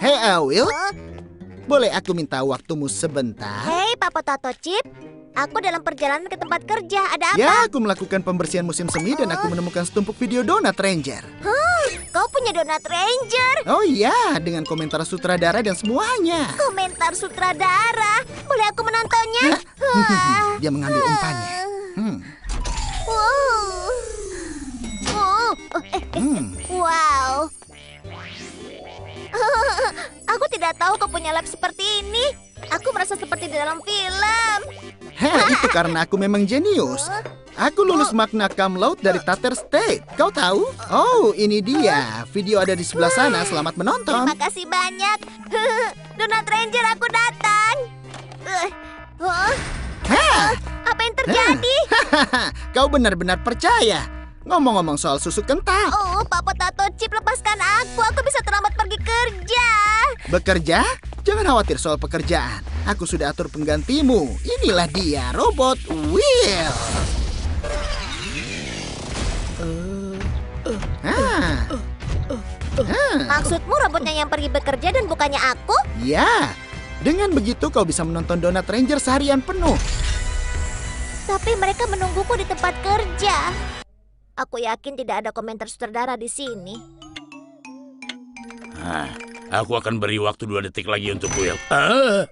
Hei, Will. Boleh aku minta waktumu sebentar? Hei, Papa Tato Chip. Aku dalam perjalanan ke tempat kerja. Ada apa? Ya, aku melakukan pembersihan musim semi dan aku menemukan setumpuk video Donut Ranger. Kau punya Donut Ranger. Oh iya, dengan komentar sutradara dan semuanya. Komentar sutradara. Boleh aku menontonnya? Wah. Dia mengambil umpannya. Wow. Aku tidak tahu kau punya lab seperti ini. Aku merasa seperti di dalam film. Itu karena aku memang jenius. Aku lulus magna cum laude dari Tater State. Kau tahu? Oh, ini dia. Video ada di sebelah sana. Selamat menonton. Terima kasih banyak. Donut Ranger, aku datang. Apa yang terjadi? Kau benar-benar percaya. Ngomong-ngomong soal susu kental. Oh, Papa Tato Chip, lepaskan aku. Aku bisa terlambat pergi kerja. Bekerja? Jangan khawatir soal pekerjaan. Aku sudah atur penggantimu. Inilah dia, Robot Will. Maksudmu robotnya yang pergi bekerja dan bukannya aku? Ya, dengan begitu kau bisa menonton Donut Ranger seharian penuh. Tapi mereka menungguku di tempat kerja. Aku yakin tidak ada komentar sutradara di sini. Aku akan beri waktu 2 detik lagi untuk Will.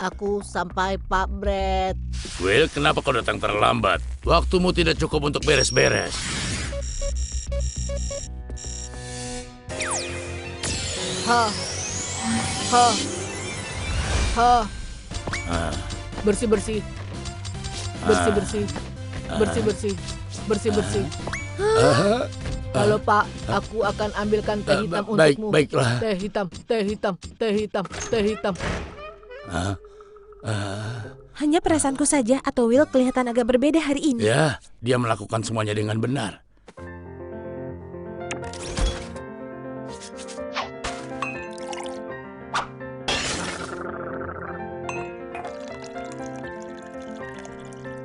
Aku sampai, Pak Brett. Will, kenapa kau datang terlambat? Waktumu tidak cukup untuk beres-beres. Bersih-bersih. Bersih-bersih. Kalau Pak, aku akan ambilkan teh hitam untukmu. Baiklah. Teh hitam. Hanya perasaanku saja atau Will kelihatan agak berbeda hari ini. Ya, dia melakukan semuanya dengan benar.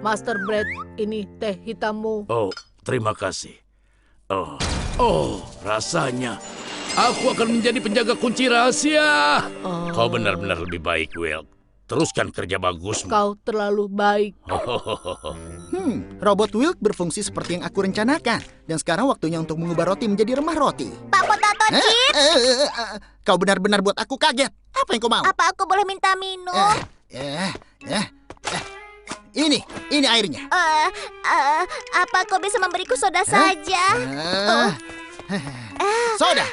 Master Brett, ini teh hitammu. Oh, terima kasih. Oh, rasanya aku akan menjadi penjaga kunci rahasia. Kau benar-benar lebih baik, Will. Teruskan kerja bagusmu. Kau terlalu baik. Robot Will berfungsi seperti yang aku rencanakan. Dan sekarang waktunya untuk mengubah roti menjadi remah roti. Papa Tato Chip, Kau benar-benar buat aku kaget. Apa yang kau mau? apa aku boleh minta minum? Ini airnya. Apa kau bisa memberiku soda saja? Soda.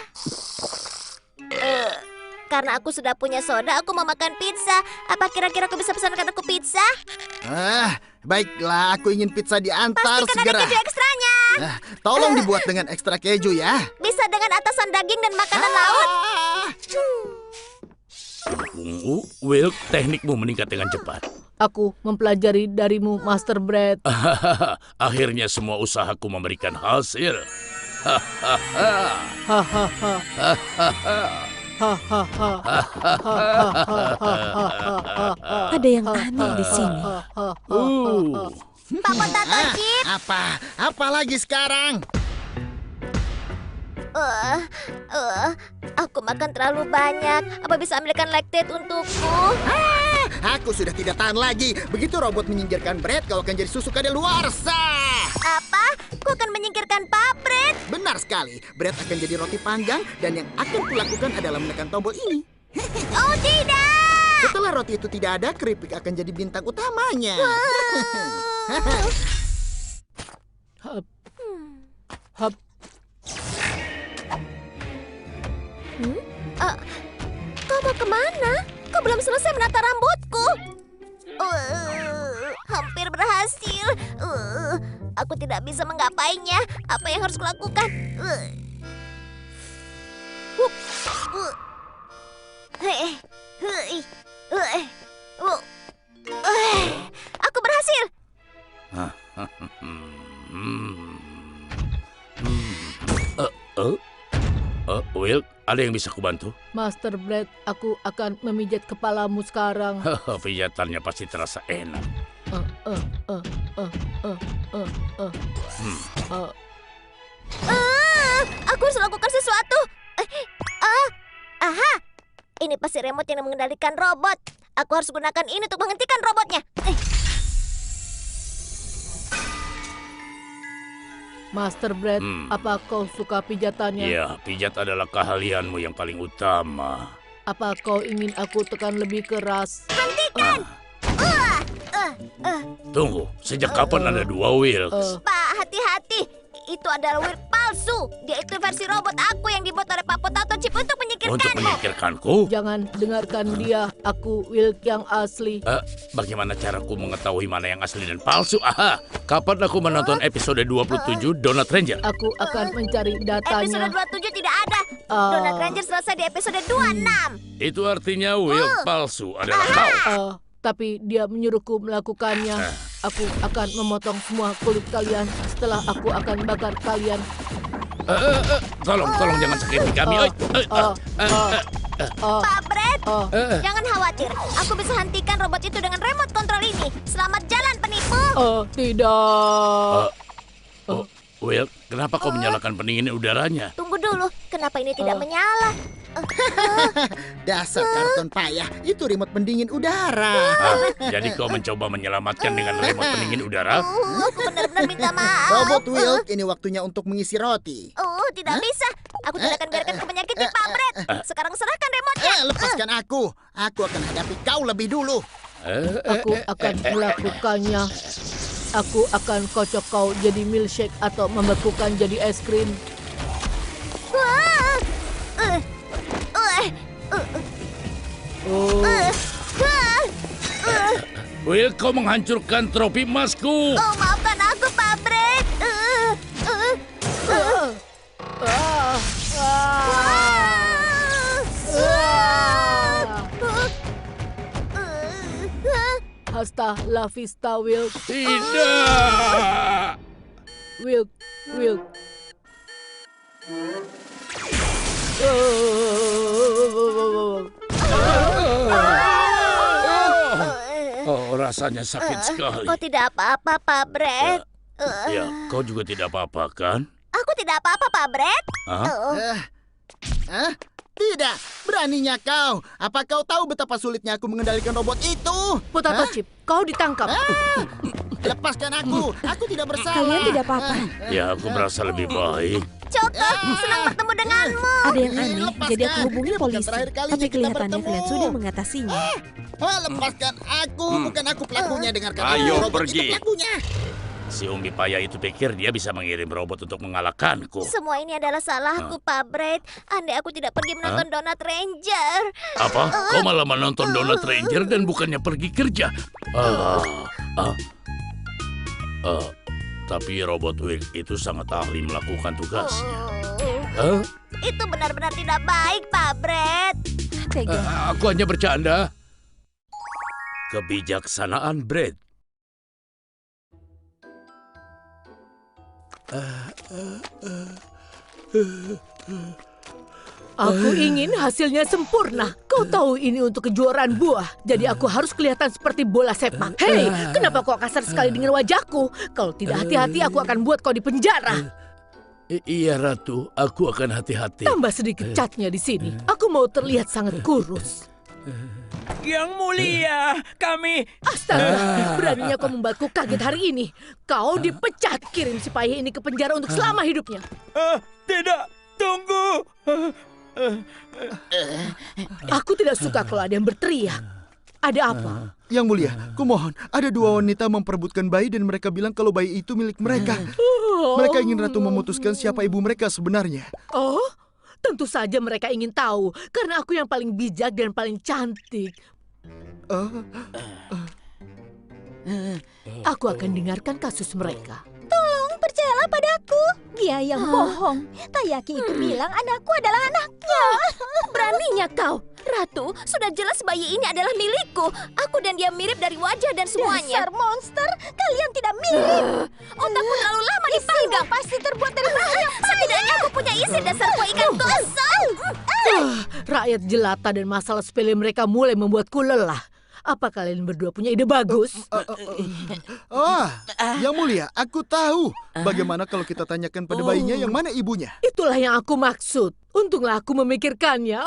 Karena aku sudah punya soda, aku mau makan pizza. Apa kira-kira aku bisa pesankan aku pizza? Baiklah, aku ingin pizza diantar Pastikan segera. ada keju ekstranya. Tolong dibuat dengan ekstra keju ya. Bisa dengan atasan daging dan makanan laut. Will, teknikmu meningkat dengan cepat. Aku mempelajari darimu, Master Brett. Akhirnya semua usahaku memberikan hasil. Ada yang aneh di sini. Papa Tato Chip, Apa lagi sekarang? Aku makan terlalu banyak. Apa bisa ambilkan lactate untukku? Aku sudah tidak tahan lagi. Begitu robot menyingkirkan Brett, kau akan jadi susu kadaluarsa. Apa? Kau akan menyingkirkan Pak Brett? Benar sekali. Brett akan jadi roti panggang dan yang akan kulakukan adalah menekan tombol ini. Oh tidak! Setelah roti itu tidak ada, keripik akan jadi bintang utamanya. Hap. Hap. Kau mau kemana? Kau belum selesai menata rambutku. Hampir berhasil. Aku tidak bisa menggapainya. Apa yang harus kulakukan? Aku berhasil. Will, ada yang bisa kubantu? Master Brett, aku akan memijat kepalamu sekarang. Pijatannya pasti terasa enak. Aku harus lakukan sesuatu. Aha, ini pasti remote yang mengendalikan robot. Aku harus gunakan ini untuk menghentikan robotnya. Master Brett, apa kau suka pijatannya? Ya, pijat adalah keahlianmu yang paling utama. Apa kau ingin aku tekan lebih keras? Hentikan! Tunggu, sejak kapan ada dua Will? Pak, hati-hati. Itu adalah Will palsu. Dia itu versi robot aku yang dibuat oleh Pak Potato Chip untuk menyingkirkanmu. Untuk menyingkirkanku? Jangan dengarkan dia. Aku Will yang asli. Bagaimana caraku mengetahui mana yang asli dan palsu? Aha, kapan aku menonton episode 27 Donut Ranger? Aku akan mencari datanya. Episode 27 tidak ada. Donut Ranger selesai di episode 26. Itu artinya Will palsu adalah kau. Tapi dia menyuruhku melakukannya. Aku akan memotong semua kulit kalian. Setelah aku akan bakar kalian. Tolong jangan sakiti kami. Pak Brett, jangan khawatir. Aku bisa hentikan robot itu dengan remote control ini. Selamat jalan, penipu. Tidak. Will, kenapa kau menyalakan pendingin udaranya? Tunggu dulu, kenapa ini tidak menyala? Dasar karton payah, itu remote pendingin udara. Jadi kau mencoba menyelamatkan dengan remote pendingin udara? Aku benar-benar minta maaf. Robot Will, ini waktunya untuk mengisi roti. Tidak bisa. Aku tidak akan biarkan kau menyakiti Pak Brett. Sekarang serahkan remote-nya. Lepaskan aku. Aku akan hadapi kau lebih dulu. Aku akan melakukannya. Aku akan kocok kau jadi milkshake atau membekukan jadi es krim. Will, kau menghancurkan trofi emasku. Maafkan aku, Pak Brett. Hasta la vista, Will. Tidak. Will. Rasanya sakit sekali. Kau tidak apa-apa, Pak Brett. Ya, kau juga tidak apa-apa, kan? Aku tidak apa-apa, Pak Brett. Tidak, beraninya kau. Apa kau tahu betapa sulitnya aku mengendalikan robot itu? Potato Chip, kau ditangkap. Lepaskan aku tidak bersalah. Kalian tidak apa-apa. Ya, aku merasa lebih baik. Choco, senang bertemu denganmu. Ada yang aneh, jadi aku hubungi Ini bukan polisi. terakhir kalinya Tapi kita kelihatannya bertemu. kalian sudah mengatasinya. Lepaskan aku, bukan aku pelakunya. Dengarkan Ayo, aku, robot pergi. itu pelakunya. Si Umbi Paya itu pikir dia bisa mengirim robot untuk mengalahkanku. Semua ini adalah salahku, Pak Brett. Andai aku tidak pergi menonton Donut Ranger. Apa? Kau malah menonton Donut Ranger dan bukannya pergi kerja? Tapi robot Will itu sangat ahli melakukan tugasnya. Itu benar-benar tidak baik, Pak Brett. Tega. Aku hanya bercanda. Kebijaksanaan Brett. Aku ingin hasilnya sempurna. Kau tahu ini untuk kejuaraan buah. Jadi aku harus kelihatan seperti bola sepak. Hei, kenapa kau kasar sekali dengan wajahku? Kalau tidak hati-hati aku akan buat kau di penjara. Iya, Ratu. Aku akan hati-hati. Tambah sedikit catnya di sini. Aku mau terlihat sangat kurus. Yang mulia, kami... Astaga, beraninya kau membuatku kaget hari ini. Kau dipecat. Kirim si payah ini ke penjara untuk selama hidupnya. Tidak, tunggu. Aku tidak suka kalau ada yang berteriak. Ada apa? Yang mulia, kumohon, ada 2 wanita memperebutkan bayi dan mereka bilang kalau bayi itu milik mereka. Mereka ingin Ratu memutuskan siapa ibu mereka sebenarnya. Oh, tentu saja mereka ingin tahu. Karena aku yang paling bijak dan paling cantik. Aku akan dengarkan kasus mereka. Tolong percayalah padaku. Dia yang bohong. Tayaki itu bilang anakku adalah anaknya. Beraninya kau. Ratu, sudah jelas bayi ini adalah milikku. Aku dan dia mirip dari wajah dan semuanya. Dasar monster, kalian tidak mirip. Otakku terlalu lama dipanggang. Pasti terbuat dari bahan yang payah. Setidaknya aku punya isi dasar kau ikan gosong. Rakyat jelata dan masalah sepele mereka mulai membuatku lelah. Apa kalian berdua punya ide bagus? Yang mulia, aku tahu. Bagaimana kalau kita tanyakan pada bayinya yang mana ibunya? Itulah yang aku maksud. Untunglah aku memikirkannya.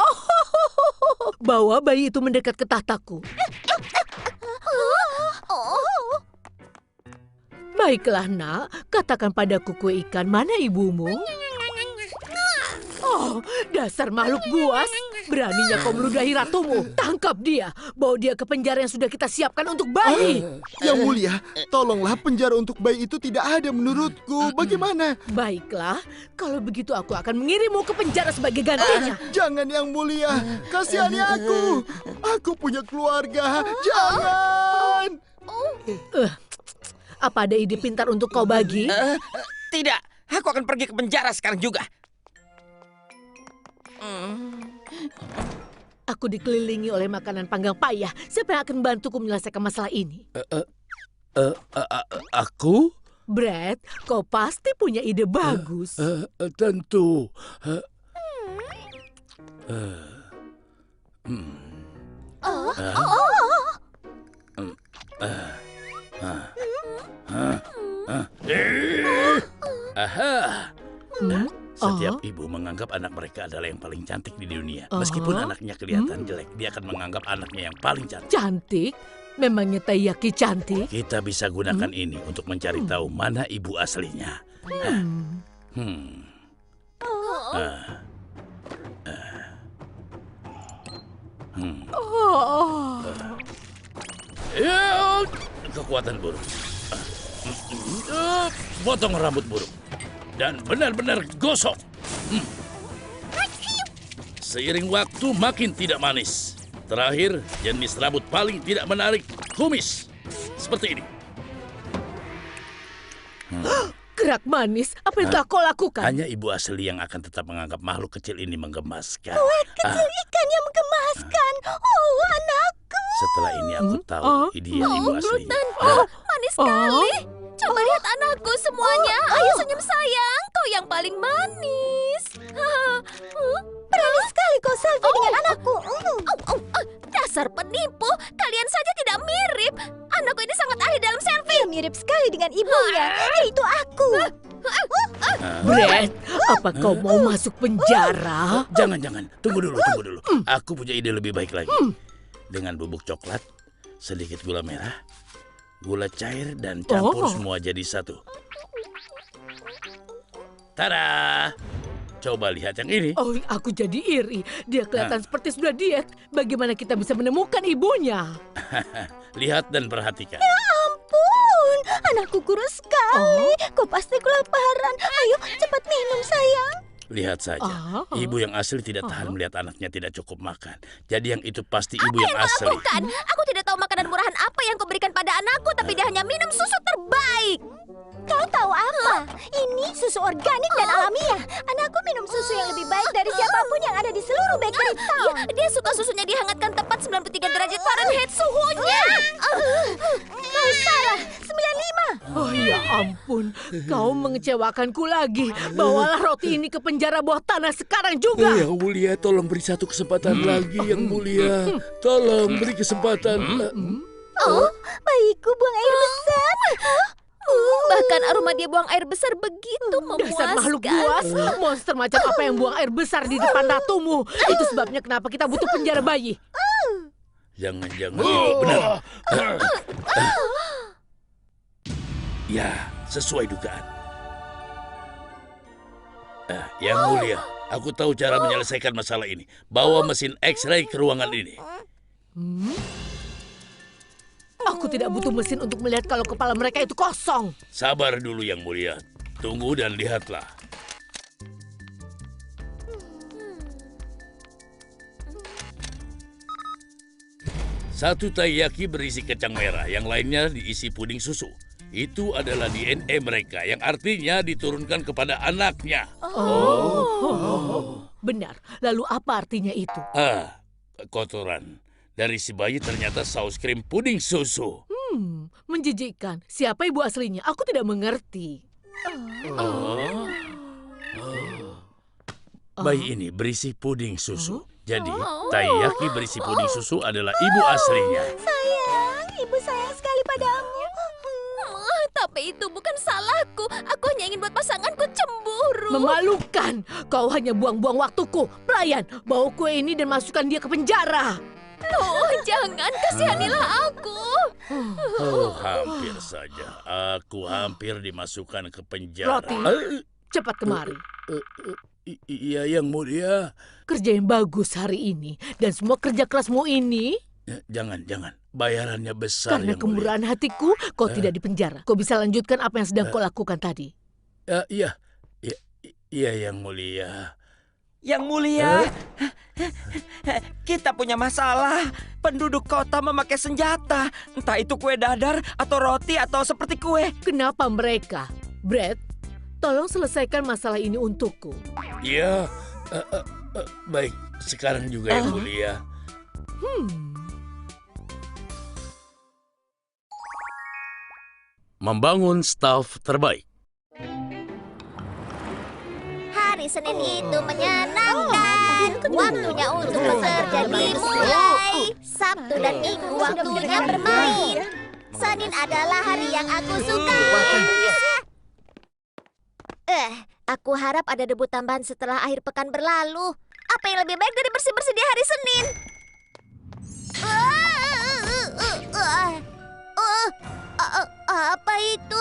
Bawa bayi itu mendekat ke tahtaku. Baiklah, nak. Katakan padaku, kue ikan, mana ibumu? Oh, dasar makhluk buas. Beraninya kau meludahi ratumu. Tangkap dia. Bawa dia ke penjara yang sudah kita siapkan untuk bayi. Yang mulia, tolonglah, penjara untuk bayi itu tidak ada menurutku. Bagaimana? Baiklah, kalau begitu aku akan mengirimmu ke penjara sebagai gantinya. Jangan, Yang mulia. Kasihani aku. Aku punya keluarga. Jangan. Apa ada ide pintar untuk kau bagi? Tidak, aku akan pergi ke penjara sekarang juga. Aku dikelilingi oleh makanan panggang payah. Siapa yang akan membantuku menyelesaikan masalah ini? Aku? Brad, kau pasti punya ide bagus. Tentu. Setiap ibu menganggap anak mereka adalah yang paling cantik di dunia. Meskipun anaknya kelihatan jelek, dia akan menganggap anaknya yang paling cantik. Cantik? Memangnya Tayaki cantik? Kita bisa gunakan ini untuk mencari tahu mana ibu aslinya. Kekuatan burung. Potong rambut burung. Dan benar-benar gosok. Seiring waktu makin tidak manis. Terakhir, jenis rambut paling tidak menarik, kumis. Seperti ini. Gerak manis, apa yang telah kau lakukan? Hanya ibu asli yang akan tetap menganggap makhluk kecil ini menggemaskan. Kecil ikan yang menggemaskan. Oh, anakku. Setelah ini aku tahu dia ibu aslinya. Manis sekali. Coba lihat anakku semuanya. Ayo senyum sayang. Kau yang paling manis. Berani sekali kau selfie dengan anakku. Dasar penipu. Kalian saja tidak mirip. Anakku ini sangat ahli dalam selfie. Dia mirip sekali dengan ibunya, yaitu aku. Brad, apa kau mau masuk penjara? Jangan. Tunggu dulu. Aku punya ide lebih baik lagi. Dengan bubuk coklat, sedikit gula merah, gula cair, dan campur semua jadi satu. Tada! Coba lihat yang ini. Oh, aku jadi iri. Dia kelihatan seperti sudah diet. Bagaimana kita bisa menemukan ibunya? Lihat dan perhatikan. Ya ampun, anakku kurus sekali. Kau pasti kelaparan. Ayo, cepat minum sayang. Lihat saja, ibu yang asli tidak tahan melihat anaknya tidak cukup makan. Jadi yang itu pasti ibu yang asli. Bukan, aku tidak tahu makanan murahan apa yang kau berikan pada anakku, tapi dia hanya minum susu terbaik. Kau tahu apa? Ini susu organik dan alamiah. Anakku minum susu yang lebih baik dari siapapun yang ada di seluruh bakery town. Dia suka susunya dihangatkan tepat 93 derajat Fahrenheit suhunya. Kau salah, 95. Oh ya ampun, kau mengecewakanku lagi. Bawalah roti ini ke penjara bawah tanah sekarang juga. Yang mulia, tolong beri satu kesempatan lagi, Yang mulia. Tolong beri kesempatan. Oh, bayiku buang air besar. Bahkan aroma dia buang air besar begitu Dasar makhluk memuaskan. buas. Monster macam apa yang buang air besar di depan ratumu? Itu sebabnya kenapa kita butuh penjara bayi. Jangan-jangan itu benar. Ya, sesuai dugaan. Yang mulia, aku tahu cara menyelesaikan masalah ini. Bawa mesin X-ray ke ruangan ini. Aku tidak butuh mesin untuk melihat kalau kepala mereka itu kosong. Sabar dulu Yang Mulia. Tunggu dan lihatlah. Satu taiyaki berisi kacang merah, yang lainnya diisi puding susu. Itu adalah DNA mereka, yang artinya diturunkan kepada anaknya. Benar. Lalu apa artinya itu? Kotoran. Dari si bayi ternyata saus krim puding susu. Menjijikkan. Siapa ibu aslinya? Aku tidak mengerti. Bayi ini berisi puding susu. Jadi, taiyaki berisi puding susu adalah ibu aslinya. Sayang, ibu sayang sekali padamu. Tapi itu bukan salahku. Aku hanya ingin buat pasanganku cemburu. Memalukan. Kau hanya buang-buang waktuku. Pelayan, bawa kue ini dan masukkan dia ke penjara. Oh, jangan, kasihanilah aku. Hampir saja. Aku hampir dimasukkan ke penjara. Roti, cepat kemari. Iya, Yang Mulia. Kerja yang bagus hari ini. Dan semua kerja kerasmu ini. Jangan. Bayarannya besar, Karena Yang kemurahan hatiku, kau tidak dipenjara. Kau bisa lanjutkan apa yang sedang kau lakukan tadi. Iya, Yang Mulia. Yang Mulia, kita punya masalah. Penduduk kota memakai senjata. Entah itu kue dadar, atau roti, atau seperti kue. Kenapa mereka? Brad, tolong selesaikan masalah ini untukku. Iya, baik. Sekarang juga, Yang Mulia. Membangun staf terbaik. Hari Senin itu menyenangkan. Waktunya untuk bekerja dimulai. Sabtu dan Minggu waktunya bermain. Senin adalah hari yang aku suka. Aku harap ada debu tambahan setelah akhir pekan berlalu. Apa yang lebih baik dari bersih-bersih di hari Senin? Apa itu?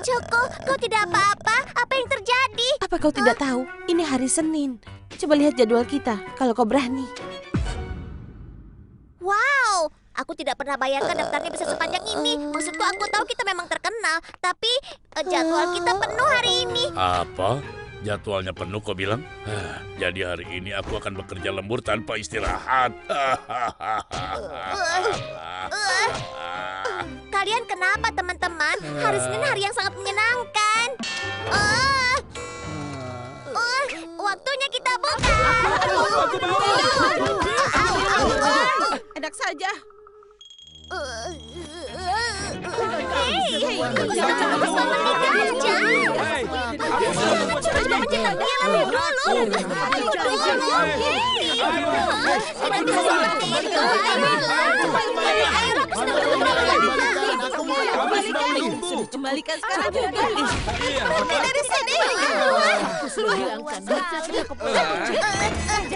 Choco, kau tidak apa-apa? Apa yang terjadi? Apa kau tidak tahu? Ini hari Senin. Coba lihat jadwal kita, kalau kau berani. Wow, aku tidak pernah bayangkan daftarnya bisa sepanjang ini. Maksudku aku tahu kita memang terkenal, tapi jadwal kita penuh hari ini. Apa? Jadwalnya penuh kau bilang? Jadi hari ini aku akan bekerja lembur tanpa istirahat. Kalian kenapa teman-teman? Hari Senin hari yang sangat menyenangkan. Waktunya kita buka. Enak saja. Kembalikan sekarang juga. Dari sini.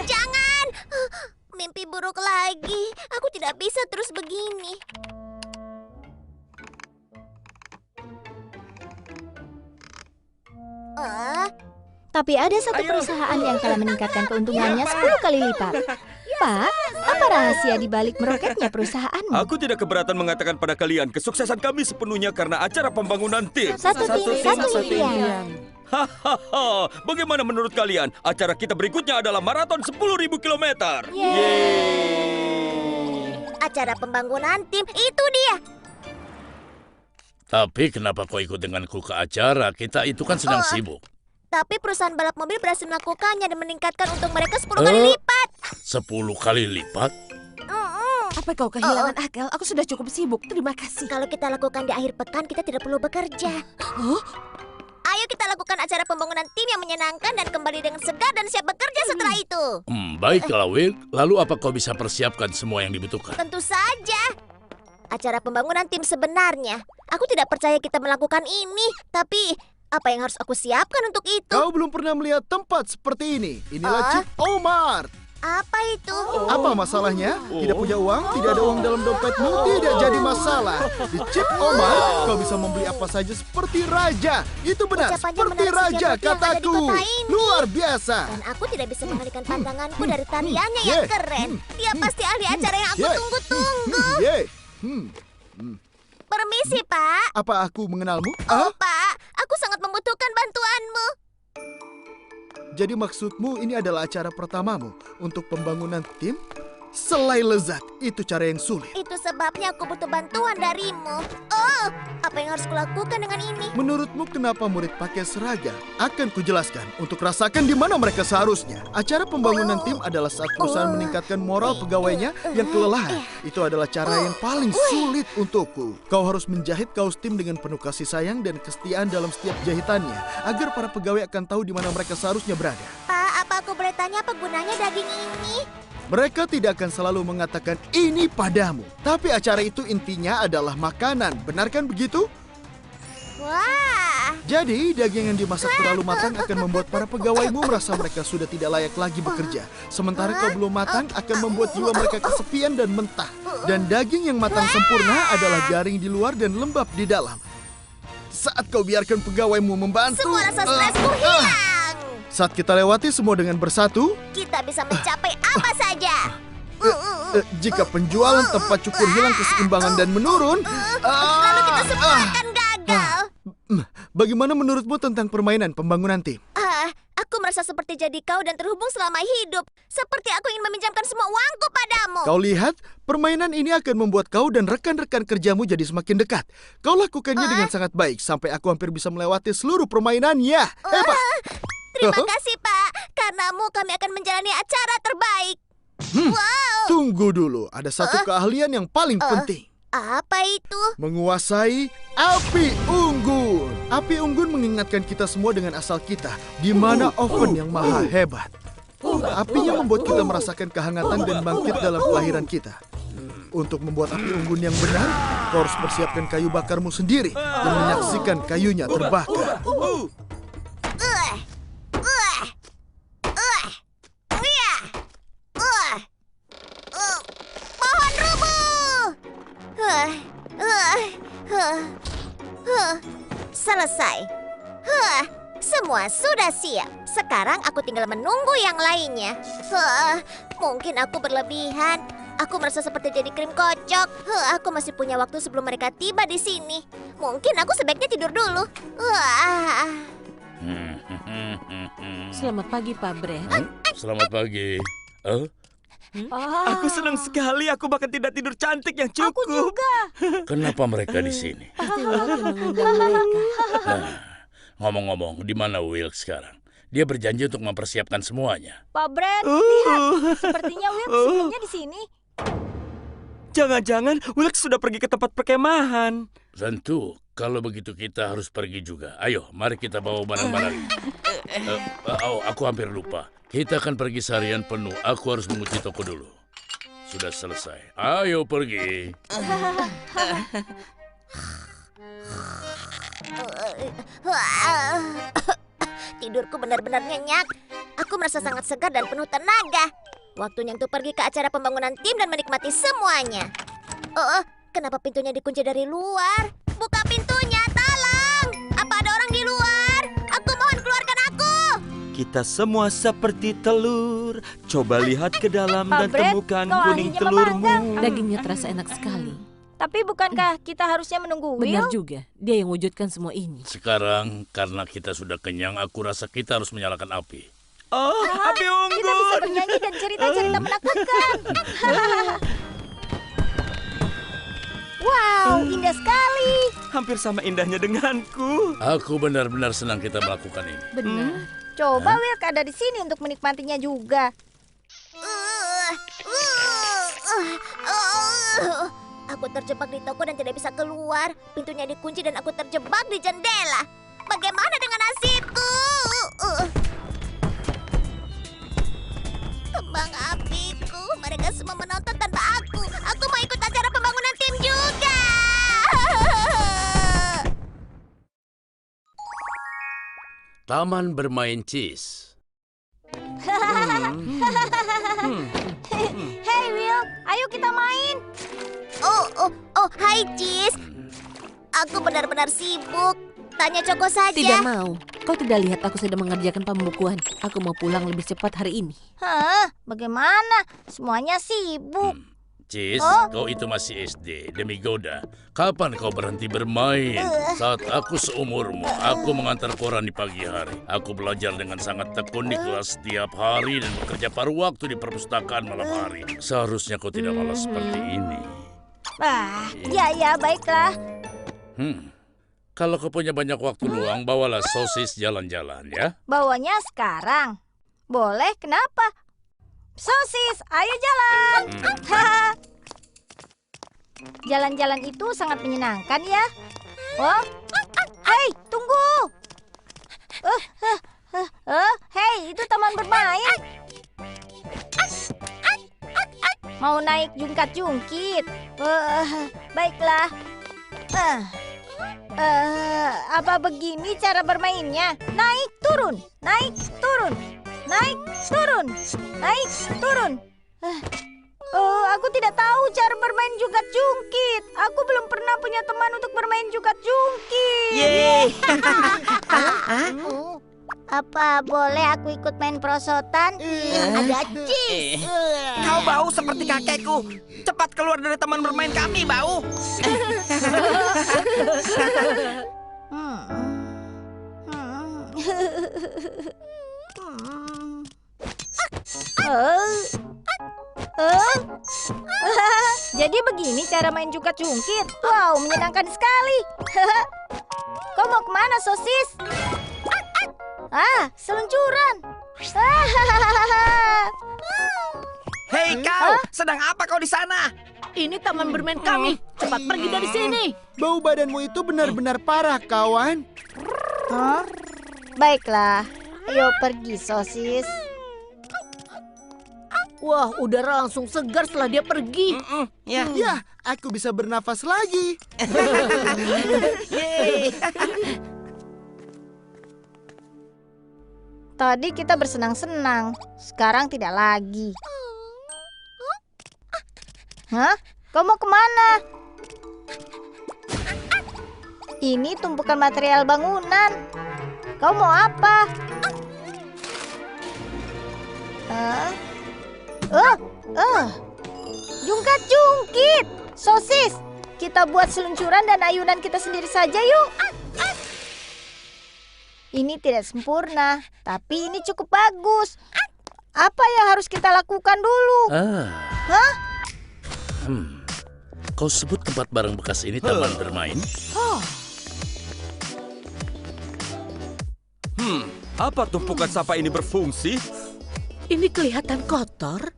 Jangan. Mimpi buruk lagi. Aku tidak bisa terus begini. Tapi ada satu perusahaan yang telah meningkatkan keuntungannya 10 kali lipat. Pak, apa rahasia di balik meroketnya perusahaanmu? Aku tidak keberatan mengatakan pada kalian kesuksesan kami sepenuhnya karena acara pembangunan tim. Satu tim, satu impian. Hahaha, bagaimana menurut kalian? Acara kita berikutnya adalah maraton 10.000 kilometer. Acara pembangunan tim, itu dia. Tapi kenapa kau ikut denganku ke acara? Kita itu kan sedang sibuk. Tapi perusahaan balap mobil berhasil melakukannya dan meningkatkan untung mereka 10 kali lipat. 10 kali lipat? Apa kau kehilangan akal? Aku sudah cukup sibuk. Terima kasih. Kalau kita lakukan di akhir pekan, kita tidak perlu bekerja. Ayo kita lakukan acara pembangunan tim yang menyenangkan dan kembali dengan segar dan siap bekerja setelah itu. Baiklah, Will. Lalu apa kau bisa persiapkan semua yang dibutuhkan? Tentu saja. acara pembangunan tim sebenarnya. Aku tidak percaya kita melakukan ini. Tapi, apa yang harus aku siapkan untuk itu? Kau belum pernah melihat tempat seperti ini. Inilah Chip Omar. Apa itu? Apa masalahnya? Tidak punya uang? Tidak ada uang dalam dompetmu? Tidak jadi masalah. Di Chip Omar, kau bisa membeli apa saja seperti raja. Itu benar, Ucapannya seperti menarik raja, setiap yang ada di kataku. kota ini. Luar biasa. Dan aku tidak bisa mengalihkan pandanganku dari tariannya yang keren. Dia pasti ahli acara yang aku tunggu-tunggu. Permisi, Pak. Apa aku mengenalmu? Oh, Pak. Aku sangat membutuhkan bantuanmu. Jadi maksudmu ini adalah acara pertamamu untuk pembangunan tim? Selai lezat, itu cara yang sulit. Itu sebabnya aku butuh bantuan darimu. Oh, apa yang harus kulakukan dengan ini? Menurutmu kenapa murid pakai seragam? Akan kujelaskan untuk rasakan di mana mereka seharusnya. Acara pembangunan tim adalah saat perusahaan meningkatkan moral pegawainya yang kelelahan. Itu adalah cara yang paling sulit untukku. Kau harus menjahit kaos tim dengan penuh kasih sayang dan kesetiaan dalam setiap jahitannya, agar para pegawai akan tahu di mana mereka seharusnya berada. Pak, apa aku boleh tanya apa gunanya daging ini? Mereka tidak akan selalu mengatakan ini padamu. Tapi acara itu intinya adalah makanan. Benar kan begitu? Wah. Jadi, daging yang dimasak terlalu matang akan membuat para pegawaimu merasa mereka sudah tidak layak lagi bekerja. Sementara kau belum matang akan membuat jiwa mereka kesepian dan mentah. Dan daging yang matang sempurna adalah garing di luar dan lembab di dalam. Saat kau biarkan pegawaimu membantu... Semua rasa stresku hilang. Saat kita lewati semua dengan bersatu... Kita bisa mencapai apa saja. Jika penjualan tempat cukur hilang keseimbangan dan menurun... Lalu kita semua akan gagal. Bagaimana menurutmu tentang permainan pembangunan tim? Aku merasa seperti jadi kau dan terhubung selama hidup. Seperti aku ingin meminjamkan semua uangku padamu. Kau lihat, permainan ini akan membuat kau dan rekan-rekan kerjamu jadi semakin dekat. Kau lakukannya dengan sangat baik, sampai aku hampir bisa melewati seluruh permainannya. Hebat! Terima kasih, Pak. Karenamu kami akan menjalani acara terbaik. Wow. Tunggu dulu, ada satu keahlian yang paling penting. Apa itu? Menguasai api unggun. Api unggun mengingatkan kita semua dengan asal kita, di mana oven yang maha hebat. Apinya membuat kita merasakan kehangatan dan bangkit dalam kelahiran kita. Untuk membuat api unggun yang benar, kau harus persiapkan kayu bakarmu sendiri dan menyaksikan kayunya terbakar. Pohon rubuh. Selesai. Semua sudah siap. Sekarang aku tinggal menunggu yang lainnya. Mungkin aku berlebihan. Aku merasa seperti jadi krim kocok. Aku masih punya waktu sebelum mereka tiba di sini. Mungkin aku sebaiknya tidur dulu. Selamat pagi, Pak Brett. Selamat pagi. Aku senang sekali. Aku bahkan tidak tidur cantik yang cukup. Aku juga. Kenapa mereka di sini? Pasti Wilk mengundang mereka. Ngomong-ngomong, di mana Wilk sekarang? Dia berjanji untuk mempersiapkan semuanya. Pak Brett, lihat. Sepertinya Will sebelumnya di sini. Jangan-jangan Wilk sudah pergi ke tempat perkemahan. Tentu, kalau begitu kita harus pergi juga. Ayo, mari kita bawa barang-barang. Aku hampir lupa. Kita akan pergi seharian penuh. Aku harus mengunci toko dulu. Sudah selesai. Ayo pergi. Tidurku benar-benar nyenyak. Aku merasa sangat segar dan penuh tenaga. Waktunya untuk pergi ke acara pembangunan tim dan menikmati semuanya. Kenapa pintunya dikunci dari luar? Buka pintunya, tolong! Apa ada orang di luar? Aku mohon keluarkan aku! Kita semua seperti telur. Coba lihat ke dalam dan Brett, temukan kau kuning ahlinya telurmu. memanggang. Dagingnya terasa enak sekali. Tapi bukankah kita harusnya menunggu Will? Benar juga, dia yang wujudkan semua ini. Sekarang, karena kita sudah kenyang, aku rasa kita harus menyalakan api. Oh, api unggun. Kita bisa bernyanyi dan cerita-cerita menakutkan. Wow, indah sekali. Hampir sama indahnya denganku. Aku benar-benar senang kita melakukan ini. Benar. Coba Will ada di sini untuk menikmatinya juga. Aku terjebak di toko dan tidak bisa keluar. Pintunya dikunci dan aku terjebak di jendela. Bagaimana dengan nasibku? Kembang apiku. Mereka semua menonton tanpa aku. Aku mau ikut acara pembangunan tim juga. Taman bermain Cheese. Hey Will, ayo kita main. Oh, hai Cheese. Aku benar-benar sibuk. Tanya Choco saja. Tidak mau. Kau tidak lihat aku sedang mengerjakan pembukuan. Aku mau pulang lebih cepat hari ini. Hah? Bagaimana? Semuanya sibuk. Cheese, kau itu masih SD. Demi Goda, kapan kau berhenti bermain? Saat aku seumurmu, aku mengantar koran di pagi hari. Aku belajar dengan sangat tekun di kelas setiap hari dan bekerja paruh waktu di perpustakaan malam hari. Seharusnya kau tidak malas seperti ini. Ya, baiklah. Kalau kau punya banyak waktu luang, bawalah sosis jalan-jalan ya. Bawanya sekarang. Boleh, kenapa? Sosis, ayo jalan. Jalan-jalan itu sangat menyenangkan ya. Oh, hei, tunggu. Hei, itu taman bermain. Mau naik jungkat-jungkit. Baiklah. Apa begini cara bermainnya? Naik, turun, naik, turun. Naik, turun, naik, turun. Aku tidak tahu cara bermain jungkat-jungkit. Aku belum pernah punya teman untuk bermain jungkat-jungkit. Yeay. Apa boleh aku ikut main perosotan? Ada Cheese. Kau bau seperti kakekku. Cepat keluar dari taman bermain kami, bau. Jadi begini cara main jungkat-jungkit. Wow, menyenangkan sekali. Kau mau kemana, sosis? Seluncuran. Hei kau, sedang apa kau di sana? Ini taman bermain kami. Cepat pergi dari sini. Bau badanmu itu benar-benar parah, kawan. Baiklah, ayo pergi, sosis. Wah, udara langsung segar setelah dia pergi. Ya. Ya, aku bisa bernafas lagi. Yeay. Tadi kita bersenang-senang, sekarang tidak lagi. Hah? Kau mau kemana? Ini tumpukan material bangunan. Kau mau apa? Jungkat-jungkit, sosis. Kita buat seluncuran dan ayunan kita sendiri saja yuk. Ini tidak sempurna, tapi ini cukup bagus. Apa yang harus kita lakukan dulu? Hah? Kau sebut tempat barang bekas ini taman bermain? Apa tumpukan sampah ini berfungsi? Ini kelihatan kotor.